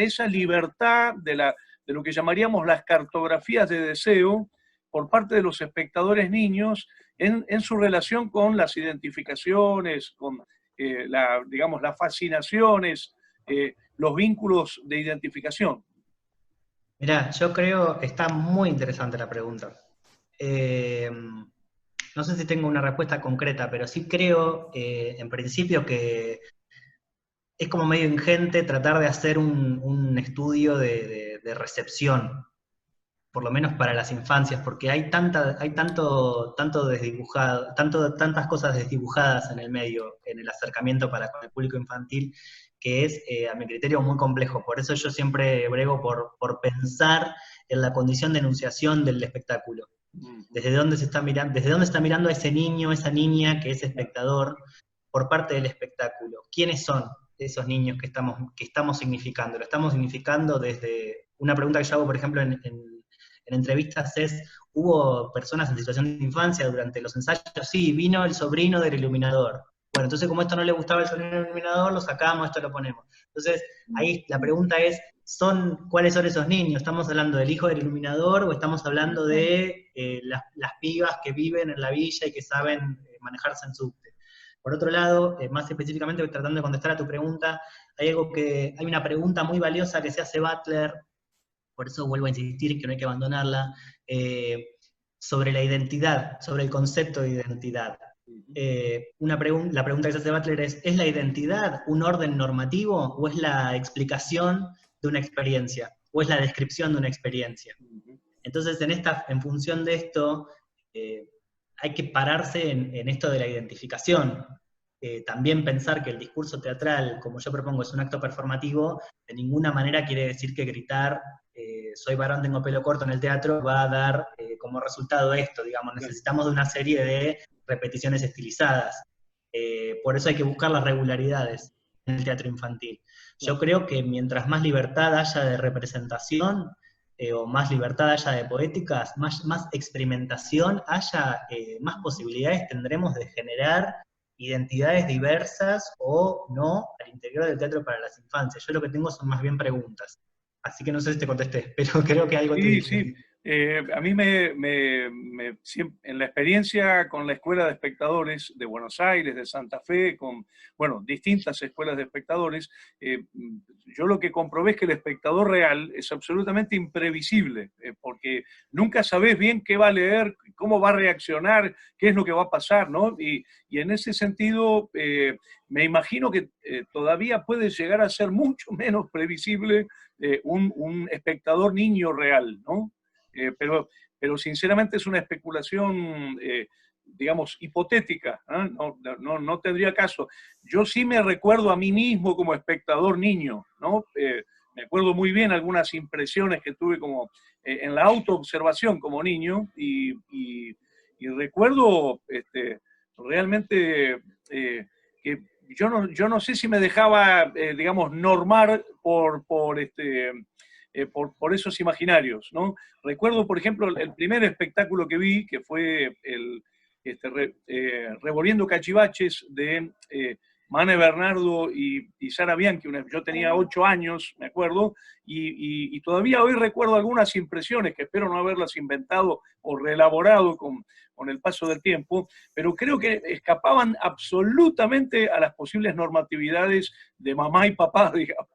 esa libertad, de lo que llamaríamos las cartografías de deseo por parte de los espectadores niños en su relación con las identificaciones, con digamos, las fascinaciones, los vínculos de identificación. Mirá, yo creo que está muy interesante la pregunta. No sé si tengo una respuesta concreta, pero sí creo, en principio, que es como medio ingente tratar de hacer un estudio de recepción, por lo menos para las infancias, porque hay tanto desdibujado, tantas cosas desdibujadas en el medio, en el acercamiento con el público infantil, que es, a mi criterio, muy complejo. Por eso yo siempre brego por pensar en la condición de enunciación del espectáculo. Desde dónde se está mirando a ese niño, esa niña que es espectador, por parte del espectáculo. ¿Quiénes son esos niños que estamos significando? Lo estamos significando desde una pregunta que yo hago, por ejemplo, en entrevistas es: ¿hubo personas en situación de infancia durante los ensayos? Sí, vino el sobrino del iluminador. Bueno, entonces como esto no le gustaba el sobrino del iluminador, lo sacamos, esto lo ponemos. Entonces, ahí la pregunta es, ¿cuáles son esos niños? ¿Estamos hablando del hijo del iluminador o estamos hablando de las pibas que viven en la villa y que saben manejarse en subte? Por otro lado, más específicamente, tratando de contestar a tu pregunta, hay una pregunta muy valiosa que se hace Butler, por eso vuelvo a insistir que no hay que abandonarla, sobre la identidad, sobre el concepto de identidad. La pregunta que se hace Butler ¿es la identidad un orden normativo o es la explicación de una experiencia? ¿O es la descripción de una experiencia? Entonces, en función de esto, hay que pararse en esto de la identificación. También pensar que el discurso teatral, como yo propongo, es un acto performativo, de ninguna manera quiere decir que gritar soy varón, tengo pelo corto en el teatro va a dar como resultado esto, digamos, necesitamos de una serie de repeticiones estilizadas. Por eso hay que buscar las regularidades en el teatro infantil. Yo creo que mientras más libertad haya de representación, o más libertad haya de poéticas, más experimentación haya, más posibilidades tendremos de generar identidades diversas o no al interior del teatro para las infancias. Yo lo que tengo son más bien preguntas. Así que no sé si te contesté, pero creo que algo te dije. Sí. A mí en la experiencia con la Escuela de Espectadores de Buenos Aires, de Santa Fe, con, bueno, distintas escuelas de espectadores, yo lo que comprobé es que el espectador real es absolutamente imprevisible, porque nunca sabés bien qué va a leer, cómo va a reaccionar, qué es lo que va a pasar, ¿no? Y en ese sentido, me imagino que todavía puede llegar a ser mucho menos previsible un espectador niño real, ¿no? Pero sinceramente es una especulación, digamos, hipotética, ¿eh? No tendría caso. Yo sí me recuerdo a mí mismo como espectador niño, ¿no? Me acuerdo muy bien algunas impresiones que tuve como en la autoobservación como niño y recuerdo realmente que yo no sé si me dejaba, digamos, normar por esos imaginarios, ¿no? Recuerdo, por ejemplo, el primer espectáculo que vi, que fue Revolviendo Cachivaches de Mane Bernardo y Sara Bianchi. Yo tenía 8 años, me acuerdo, y todavía hoy recuerdo algunas impresiones que espero no haberlas inventado o reelaborado con el paso del tiempo, pero creo que escapaban absolutamente a las posibles normatividades de mamá y papá, digamos.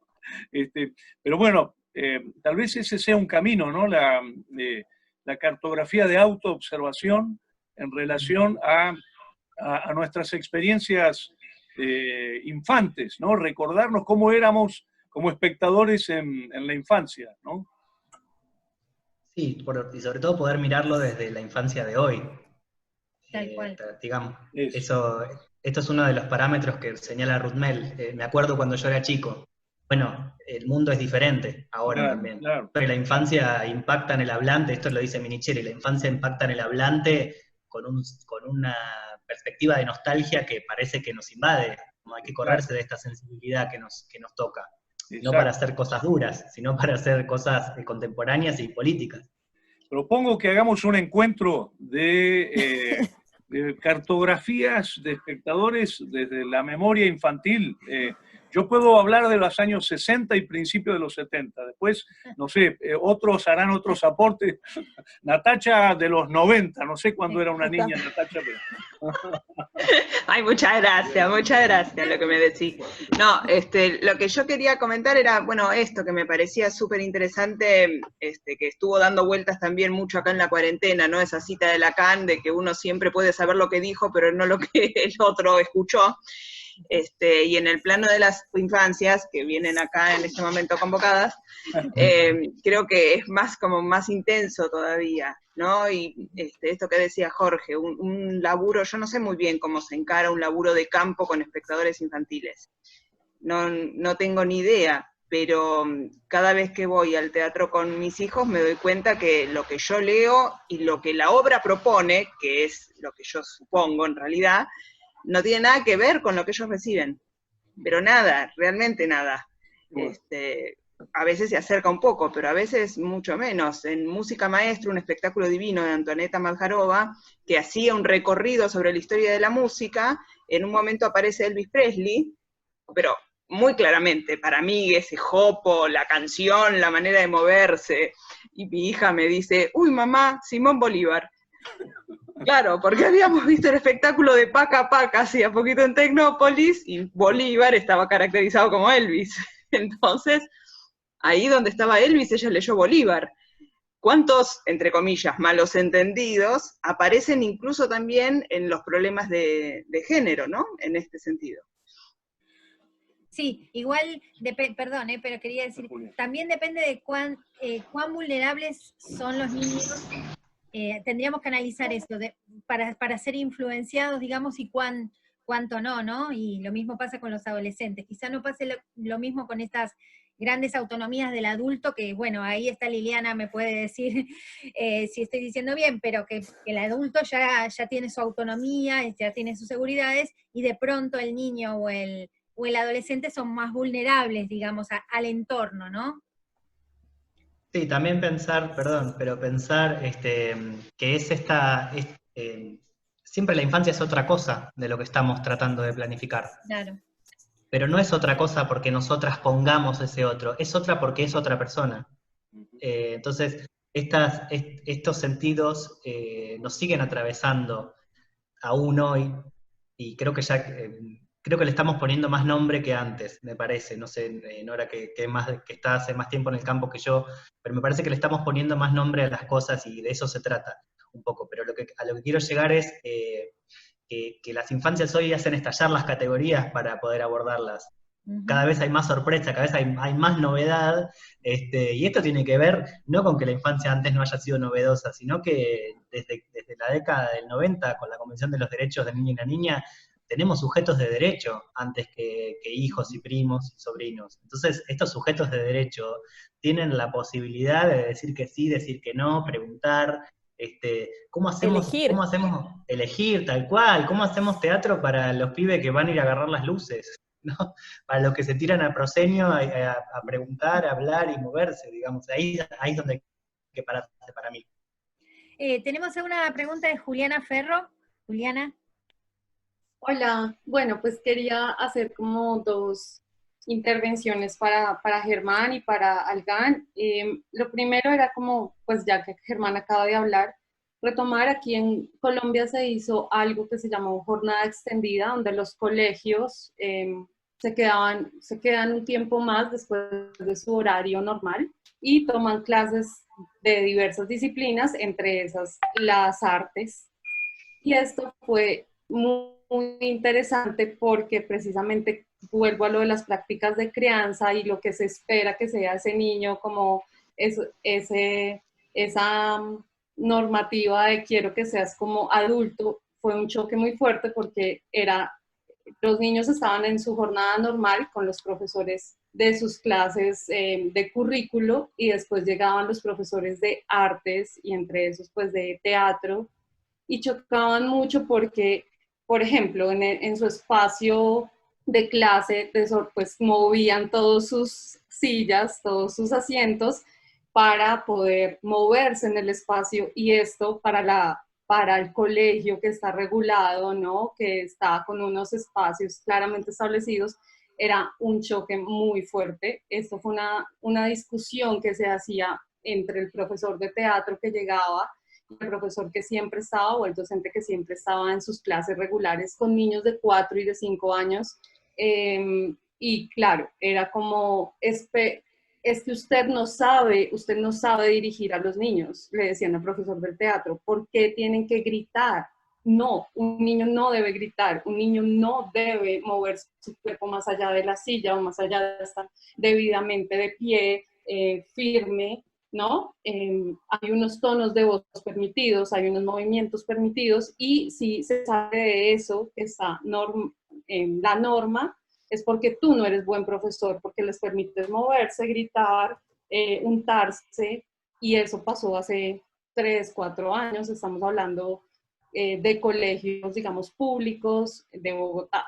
Pero bueno, tal vez ese sea un camino, ¿no? La cartografía de autoobservación en relación a nuestras experiencias infantes, ¿no? Recordarnos cómo éramos como espectadores en la infancia, ¿no? Sí, y sobre todo poder mirarlo desde la infancia de hoy. Tal cual. Digamos, Eso. esto es uno de los parámetros que señala Ruth Mel. Me acuerdo cuando yo era chico. Bueno, el mundo es diferente ahora Claro, también. claro. Pero la infancia impacta en el hablante, esto lo dice Minicheri, la infancia impacta en el hablante con una perspectiva de nostalgia que parece que nos invade. Como hay que correrse de esta sensibilidad que nos toca. Exacto. No para hacer cosas duras, sino para hacer cosas contemporáneas y políticas. Propongo que hagamos un encuentro de cartografías de espectadores desde la memoria infantil. Yo puedo hablar de los años 60 y principios de los 70. Después, no sé, otros harán otros aportes. Natacha de los 90, no sé cuándo era una niña Natacha, pero... Ay, muchas gracias lo que me decís. No, lo que yo quería comentar era, bueno, esto que me parecía súper interesante, que estuvo dando vueltas también mucho acá en la cuarentena, ¿no? Esa cita de Lacan, de que uno siempre puede saber lo que dijo, pero no lo que el otro escuchó. Y en el plano de las infancias, que vienen acá en este momento convocadas, creo que es más intenso todavía, ¿no? Y esto que decía Jorge, un laburo, yo no sé muy bien cómo se encara un laburo de campo con espectadores infantiles. No tengo ni idea, pero cada vez que voy al teatro con mis hijos me doy cuenta que lo que yo leo y lo que la obra propone, que es lo que yo supongo en realidad, no tiene nada que ver con lo que ellos reciben, pero nada, realmente nada. A veces se acerca un poco, pero a veces mucho menos. En Música Maestra, un espectáculo divino de Antoneta Maljarova, que hacía un recorrido sobre la historia de la música, en un momento aparece Elvis Presley, pero muy claramente, para mí, ese jopo, la canción, la manera de moverse, y mi hija me dice, uy mamá, Simón Bolívar. Claro, porque habíamos visto el espectáculo de Paca Paca hacía poquito en Tecnópolis y Bolívar estaba caracterizado como Elvis. Entonces, ahí donde estaba Elvis, ella leyó Bolívar. ¿Cuántos, entre comillas, malos entendidos aparecen incluso también en los problemas de género, ¿no? En este sentido. Sí, igual, perdón, pero quería decir, también depende de cuán vulnerables son los niños. Tendríamos que analizar eso para ser influenciados, digamos, y cuánto no, ¿no? Y lo mismo pasa con los adolescentes. Quizá no pase lo mismo con estas grandes autonomías del adulto, que bueno, ahí está Liliana, me puede decir si estoy diciendo bien, pero que el adulto ya tiene su autonomía, ya tiene sus seguridades, y de pronto el niño o el adolescente son más vulnerables, digamos, al entorno, ¿no? Sí, también pensar, perdón, pero pensar que es siempre la infancia es otra cosa de lo que estamos tratando de planificar. Claro. Pero no es otra cosa porque nosotras pongamos ese otro, es otra porque es otra persona. Entonces, estos sentidos nos siguen atravesando aún hoy, y creo que creo que le estamos poniendo más nombre que antes, me parece, no sé, Nora, que está hace más tiempo en el campo que yo, pero me parece que le estamos poniendo más nombre a las cosas y de eso se trata un poco, pero a lo que quiero llegar es que las infancias hoy hacen estallar las categorías para poder abordarlas. Cada vez hay más sorpresa, cada vez hay más novedad, y esto tiene que ver no con que la infancia antes no haya sido novedosa, sino que desde la década del 90, con la Convención de los Derechos del Niño y la Niña, tenemos sujetos de derecho antes que hijos y primos y sobrinos. Entonces, estos sujetos de derecho tienen la posibilidad de decir que sí, decir que no, preguntar, ¿cómo hacemos elegir tal cual? ¿Cómo hacemos teatro para los pibes que van a ir a agarrar las luces? ¿No? Para los que se tiran a proscenio a preguntar, a hablar y moverse, digamos. Ahí es donde hay que pararse para mí. Tenemos una pregunta de Juliana Ferro. Juliana. Hola, bueno, pues quería hacer como dos intervenciones para Germán y para Algan. Lo primero era como, pues ya que Germán acaba de hablar, retomar, aquí en Colombia se hizo algo que se llamó jornada extendida, donde los colegios se quedan un tiempo más después de su horario normal y toman clases de diversas disciplinas, entre esas las artes. Y esto fue muy interesante porque precisamente vuelvo a lo de las prácticas de crianza y lo que se espera que sea ese niño, como esa normativa de quiero que seas como adulto, fue un choque muy fuerte porque los niños estaban en su jornada normal con los profesores de sus clases de currículo, y después llegaban los profesores de artes y entre esos pues de teatro, y chocaban mucho porque, por ejemplo, en su espacio de clase, pues movían todas sus sillas, todos sus asientos para poder moverse en el espacio, y esto para el colegio que está regulado, ¿no? Que está con unos espacios claramente establecidos, era un choque muy fuerte. Esto fue una discusión que se hacía entre el profesor de teatro que llegaba y el profesor que siempre estaba, o el docente que siempre estaba en sus clases regulares con niños de 4 y de 5 años. Y claro, era como, es que usted no sabe dirigir a los niños, le decían al profesor del teatro. ¿Por qué tienen que gritar? No, un niño no debe gritar, un niño no debe mover su cuerpo más allá de la silla o más allá de estar debidamente de pie, firme, ¿no? Hay unos tonos de voz permitidos, hay unos movimientos permitidos, y si se sabe de eso, que está en la norma, es porque tú no eres buen profesor, porque les permites moverse, gritar, untarse, y eso pasó hace 3, 4 años, estamos hablando de colegios, digamos, públicos de Bogotá.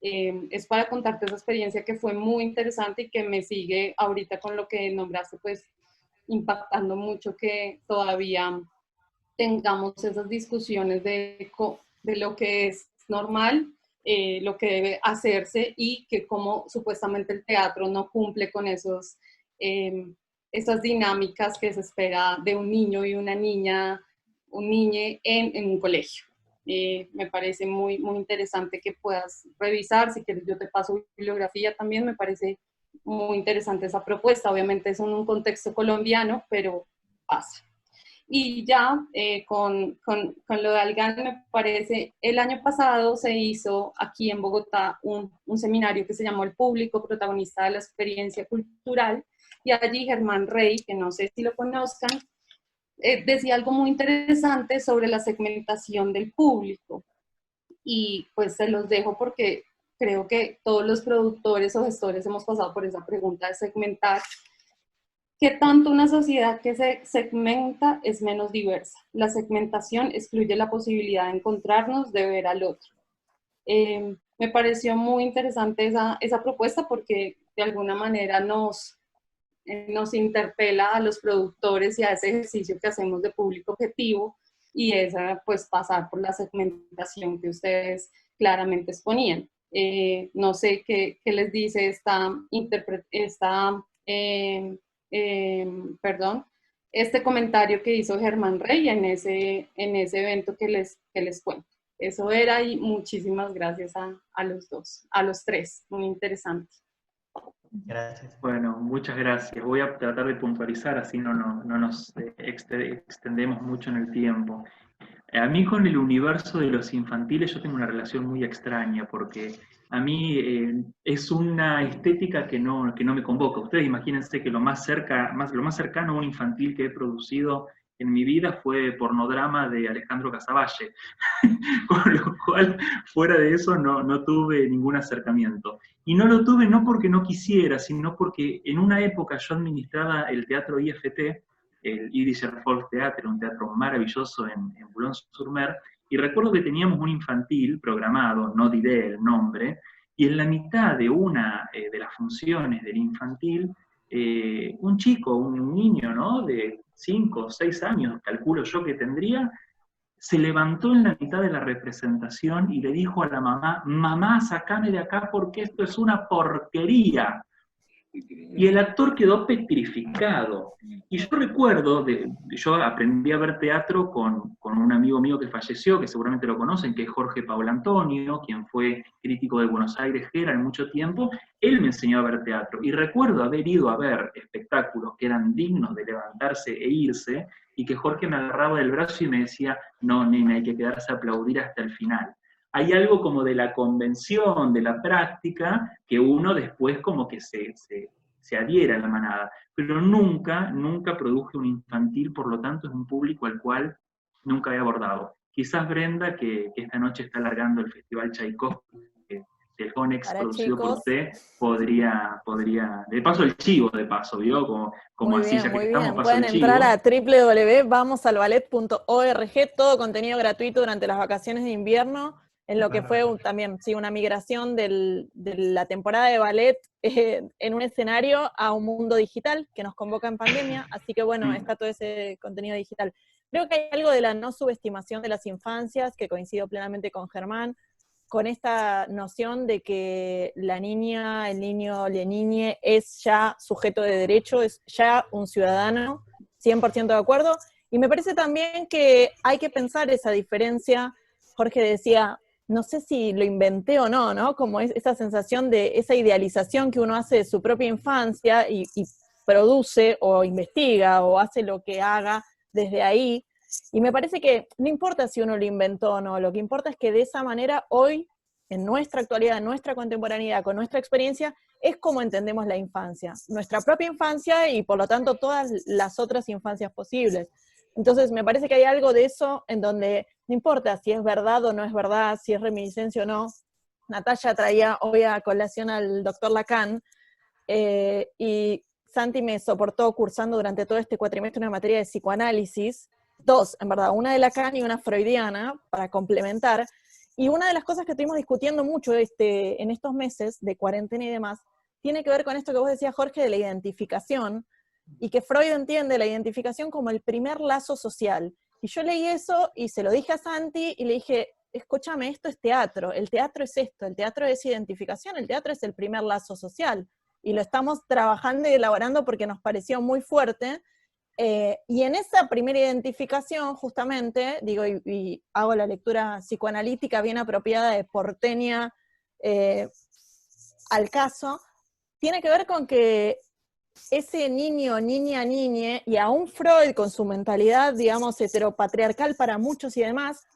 Es para contarte esa experiencia que fue muy interesante y que me sigue ahorita con lo que nombraste, pues impactando mucho, que todavía tengamos esas discusiones de lo que es normal, lo que debe hacerse, y que como supuestamente el teatro no cumple con esas dinámicas que se espera de un niño y una niña, un niñe en un colegio. Me parece muy, muy interesante que puedas revisar. Si quieres yo te paso bibliografía también. Me parece muy interesante esa propuesta. Obviamente es en un contexto colombiano, pero pasa. Y ya con lo de Algan, me parece, el año pasado se hizo aquí en Bogotá un seminario que se llamó El Público Protagonista de la Experiencia Cultural, y allí Germán Rey, que no sé si lo conozcan, decía algo muy interesante sobre la segmentación del público. Y pues se los dejo porque creo que todos los productores o gestores hemos pasado por esa pregunta de segmentar. ¿Qué tanto una sociedad que se segmenta es menos diversa? La segmentación excluye la posibilidad de encontrarnos, de ver al otro. Me pareció muy interesante esa propuesta porque de alguna manera nos interpela a los productores y a ese ejercicio que hacemos de público objetivo, y pues pasar por la segmentación que ustedes claramente exponían. No sé qué les dice este comentario que hizo Germán Rey en ese evento que les cuento. Eso era, y muchísimas gracias a los dos, a los tres, muy interesante. Gracias. Bueno, muchas gracias. Voy a tratar de puntualizar, así no nos extendemos mucho en el tiempo. A mí con el universo de los infantiles yo tengo una relación muy extraña, porque a mí es una estética que no me convoca. Ustedes imagínense que lo más cercano a un infantil que he producido en mi vida fue Pornodrama de Alejandro Casavalle, con lo cual fuera de eso no tuve ningún acercamiento. Y no lo tuve no porque no quisiera, sino porque en una época yo administraba el teatro IFT, el Yiddish Folk Theater, un teatro maravilloso en Boulogne-sur-Mer, y recuerdo que teníamos un infantil programado, no diré el nombre, y en la mitad de una de las funciones del infantil, un chico, un niño, ¿no?, de 5 o 6 años, calculo yo que tendría, se levantó en la mitad de la representación y le dijo a la mamá: mamá, sacame de acá porque esto es una porquería. Y el actor quedó petrificado. Y yo recuerdo, yo aprendí a ver teatro con un amigo mío que falleció, que seguramente lo conocen, que es Jorge Paulantonio, quien fue crítico de Buenos Aires Herald mucho tiempo. Él me enseñó a ver teatro. Y recuerdo haber ido a ver espectáculos que eran dignos de levantarse e irse, y que Jorge me agarraba del brazo y me decía: no, nena, hay que quedarse a aplaudir hasta el final. Hay algo como de la convención, de la práctica, que uno después como que se adhiera a la manada. Pero nunca produje un infantil, por lo tanto es un público al cual nunca he abordado. Quizás Brenda, que esta noche está largando el Festival Tchaikovsky, el Conex Para producido por chicos. usted, podría, de paso el chivo, ¿vio? Como así, ya que Muy estamos, bien. paso Pueden el entrar chivo. a www.vamosalballet.org, todo contenido gratuito durante las vacaciones de invierno, en lo que fue también una migración de la temporada de ballet en un escenario a un mundo digital que nos convoca en pandemia, así que bueno, está todo ese contenido digital. Creo que hay algo de la no subestimación de las infancias, que coincido plenamente con Germán, con esta noción de que la niña, el niño, la niña es ya sujeto de derecho, es ya un ciudadano, 100% de acuerdo, y me parece también que hay que pensar esa diferencia. Jorge decía, no sé si lo inventé o no, ¿no? Como esa sensación de esa idealización que uno hace de su propia infancia y produce o investiga o hace lo que haga desde ahí. Y me parece que no importa si uno lo inventó o no, lo que importa es que de esa manera hoy, en nuestra actualidad, en nuestra contemporaneidad, con nuestra experiencia, es como entendemos la infancia. Nuestra propia infancia y por lo tanto todas las otras infancias posibles. Entonces me parece que hay algo de eso en donde no importa si es verdad o no es verdad, si es reminiscencia o no. Natalia traía hoy a colación al doctor Lacan, y Santi me soportó cursando durante todo este cuatrimestre una materia de psicoanálisis, dos, en verdad, una de Lacan y una freudiana, para complementar, y una de las cosas que estuvimos discutiendo mucho en estos meses de cuarentena y demás, tiene que ver con esto que vos decías, Jorge, de la identificación, y que Freud entiende la identificación como el primer lazo social. Y yo leí eso y se lo dije a Santi y le dije, escúchame, esto es teatro, el teatro es esto, el teatro es identificación, el teatro es el primer lazo social. Y lo estamos trabajando y elaborando porque nos pareció muy fuerte. Y en esa primera identificación, justamente, digo, y hago la lectura psicoanalítica bien apropiada de Porteña al caso, tiene que ver con que ese niño, niña, niñe, y aún Freud con su mentalidad, digamos, heteropatriarcal para muchos y demás,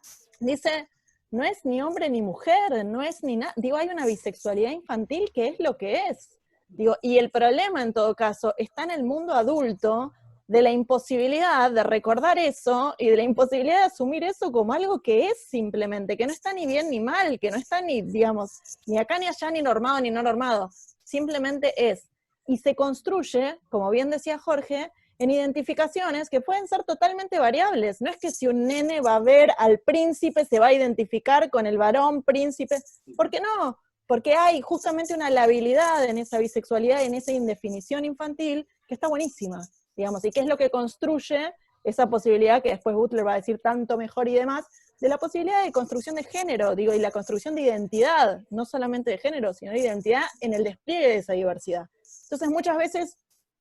dice, no es ni hombre ni mujer, no es ni nada, digo, hay una bisexualidad infantil que es lo que es. Digo, y el problema en todo caso está en el mundo adulto de la imposibilidad de recordar eso y de la imposibilidad de asumir eso como algo que es simplemente, que no está ni bien ni mal, que no está ni, digamos, ni acá ni allá, ni normado ni no normado, simplemente es. Y se construye, como bien decía Jorge, en identificaciones que pueden ser totalmente variables. No es que si un nene va a ver al príncipe se va a identificar con el varón príncipe, ¿por qué no? Porque hay justamente una labilidad en esa bisexualidad, en esa indefinición infantil, que está buenísima, digamos, y que es lo que construye esa posibilidad que después Butler va a decir tanto mejor y demás, de la posibilidad de construcción de género, digo, y la construcción de identidad, no solamente de género, sino de identidad en el despliegue de esa diversidad. Entonces muchas veces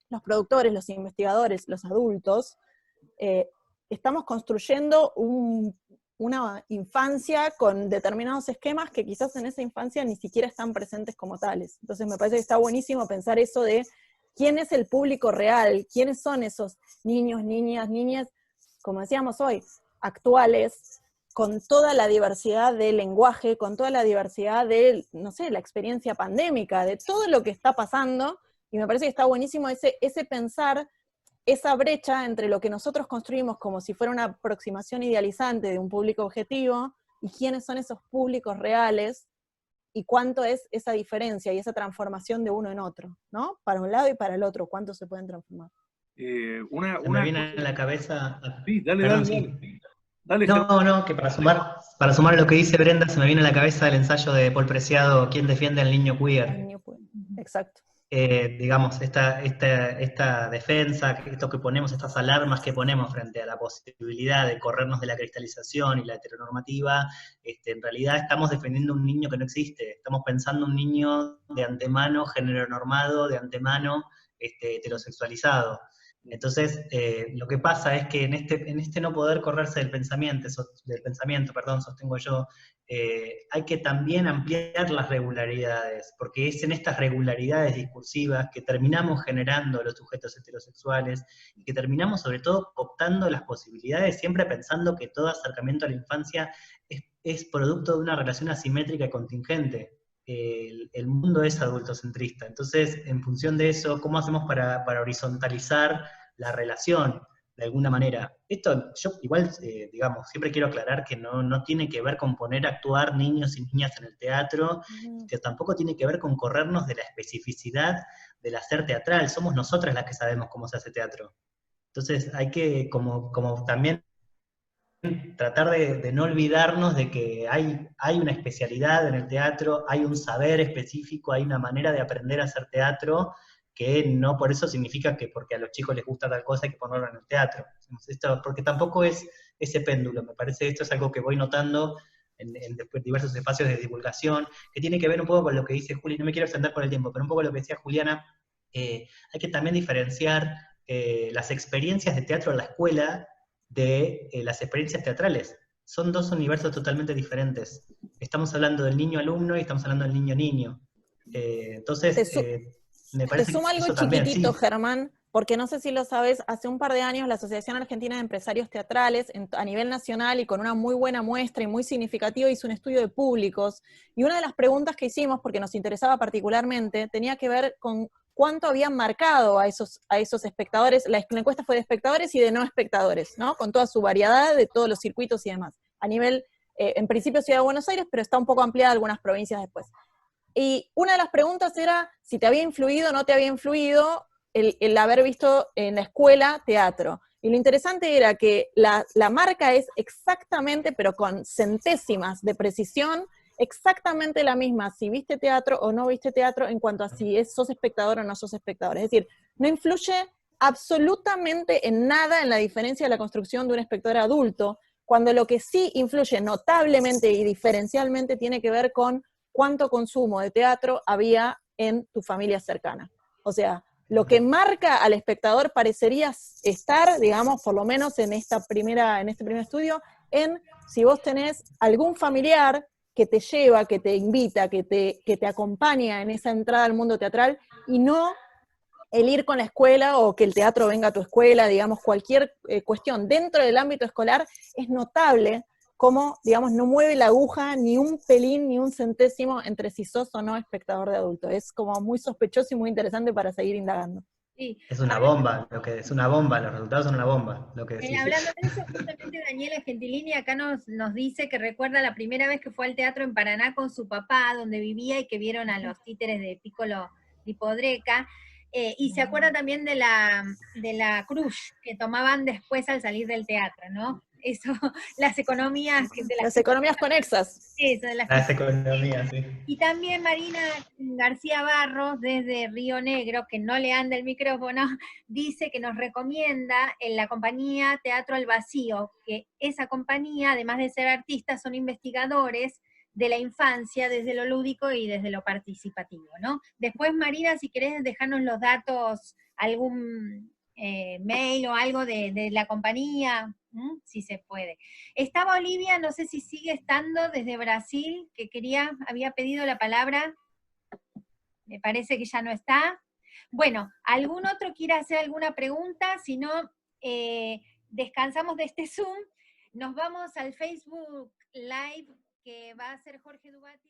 los productores, los investigadores, los adultos, estamos construyendo una infancia con determinados esquemas que quizás en esa infancia ni siquiera están presentes como tales. Entonces me parece que está buenísimo pensar eso de quién es el público real, quiénes son esos niños, niñas, como decíamos hoy, actuales, con toda la diversidad del lenguaje, con toda la diversidad de, no sé, la experiencia pandémica, de todo lo que está pasando, y me parece que está buenísimo ese pensar esa brecha entre lo que nosotros construimos como si fuera una aproximación idealizante de un público objetivo, y quiénes son esos públicos reales, y cuánto es esa diferencia y esa transformación de uno en otro, ¿no? Para un lado y para el otro, cuánto se pueden transformar. Se me viene a la cabeza... Sí, dale, perdón, dale. sí. Dale, No, que para sumar a lo que dice Brenda, se me viene a la cabeza el ensayo de Paul Preciado, ¿Quién defiende al niño queer? Exacto. Digamos, esta defensa, esto que ponemos, estas alarmas que ponemos frente a la posibilidad de corrernos de la cristalización y la heteronormativa, en realidad estamos defendiendo un niño que no existe, estamos pensando un niño de antemano heteronormado, de antemano heterosexualizado. Entonces, lo que pasa es que en este no poder correrse del pensamiento, sostengo yo, hay que también ampliar las regularidades, porque es en estas regularidades discursivas que terminamos generando los sujetos heterosexuales, y que terminamos sobre todo cooptando las posibilidades, siempre pensando que todo acercamiento a la infancia es producto de una relación asimétrica y contingente. El mundo es adultocentrista, entonces en función de eso, ¿cómo hacemos para horizontalizar la relación? de alguna manera. Esto, yo igual, digamos, siempre quiero aclarar que no tiene que ver con poner a actuar niños y niñas en el teatro, que tampoco tiene que ver con corrernos de la especificidad del hacer teatral. Somos nosotras las que sabemos cómo se hace teatro. Entonces hay que, como también, tratar de no olvidarnos de que hay una especialidad en el teatro, hay un saber específico, hay una manera de aprender a hacer teatro, que no por eso significa que porque a los chicos les gusta tal cosa hay que ponerlo en el teatro. Esto, porque tampoco es ese péndulo, me parece esto es algo que voy notando en diversos espacios de divulgación, que tiene que ver un poco con lo que dice Juli, no me quiero extender por el tiempo, pero un poco lo que decía Juliana, hay que también diferenciar las experiencias de teatro en la escuela de las experiencias teatrales. Son dos universos totalmente diferentes. Estamos hablando del niño alumno y estamos hablando del niño niño. Entonces, me parece te sumo que algo eso también, chiquitito, sí. Germán, porque no sé si lo sabes, hace un par de años la Asociación Argentina de Empresarios Teatrales, a nivel nacional y con una muy buena muestra y muy significativa, hizo un estudio de públicos, y una de las preguntas que hicimos, porque nos interesaba particularmente, tenía que ver con cuánto habían marcado a esos espectadores. La encuesta fue de espectadores y de no espectadores, ¿no? Con toda su variedad de todos los circuitos y demás. A nivel, en principio, Ciudad de Buenos Aires, pero está un poco ampliada a algunas provincias después. Y una de las preguntas era si te había influido o no te había influido el haber visto en la escuela teatro. Y lo interesante era que la marca es exactamente, pero con centésimas de precisión, exactamente la misma si viste teatro o no viste teatro en cuanto a si sos espectador o no sos espectador. Es decir, no influye absolutamente en nada en la diferencia de la construcción de un espectador adulto, cuando lo que sí influye notablemente y diferencialmente tiene que ver con cuánto consumo de teatro había en tu familia cercana. O sea, lo que marca al espectador parecería estar, digamos, por lo menos en este primer estudio, en si vos tenés algún familiar que te lleva, que te invita, que te acompaña en esa entrada al mundo teatral, y no el ir con la escuela o que el teatro venga a tu escuela, digamos, cualquier cuestión dentro del ámbito escolar es notable cómo, digamos, no mueve la aguja ni un pelín, ni un centésimo entre si sos o no espectador de adulto. Es como muy sospechoso y muy interesante para seguir indagando. Sí. Es una bomba, es una bomba, los resultados son una bomba, lo que decís. Hablando de eso, justamente Daniela Gentilini acá nos dice que recuerda la primera vez que fue al teatro en Paraná con su papá, donde vivía, y que vieron a los títeres de Piccolo di Podreca, y se acuerda también de la cruz que tomaban después al salir del teatro, ¿no? Eso, las economías. Las economías conexas. Eso, las economías, sí. Y también Marina García Barros, desde Río Negro, que no le anda el micrófono, dice que nos recomienda en la compañía Teatro al Vacío, que esa compañía, además de ser artistas, son investigadores de la infancia desde lo lúdico y desde lo participativo, ¿no? Después, Marina, si querés dejarnos los datos, algún mail o algo de la compañía, si se puede. Estaba Olivia, no sé si sigue estando desde Brasil, que había pedido la palabra, me parece que ya no está. Bueno, ¿algún otro quiere hacer alguna pregunta? Si no, descansamos de este Zoom, nos vamos al Facebook Live que va a hacer Jorge Dubati.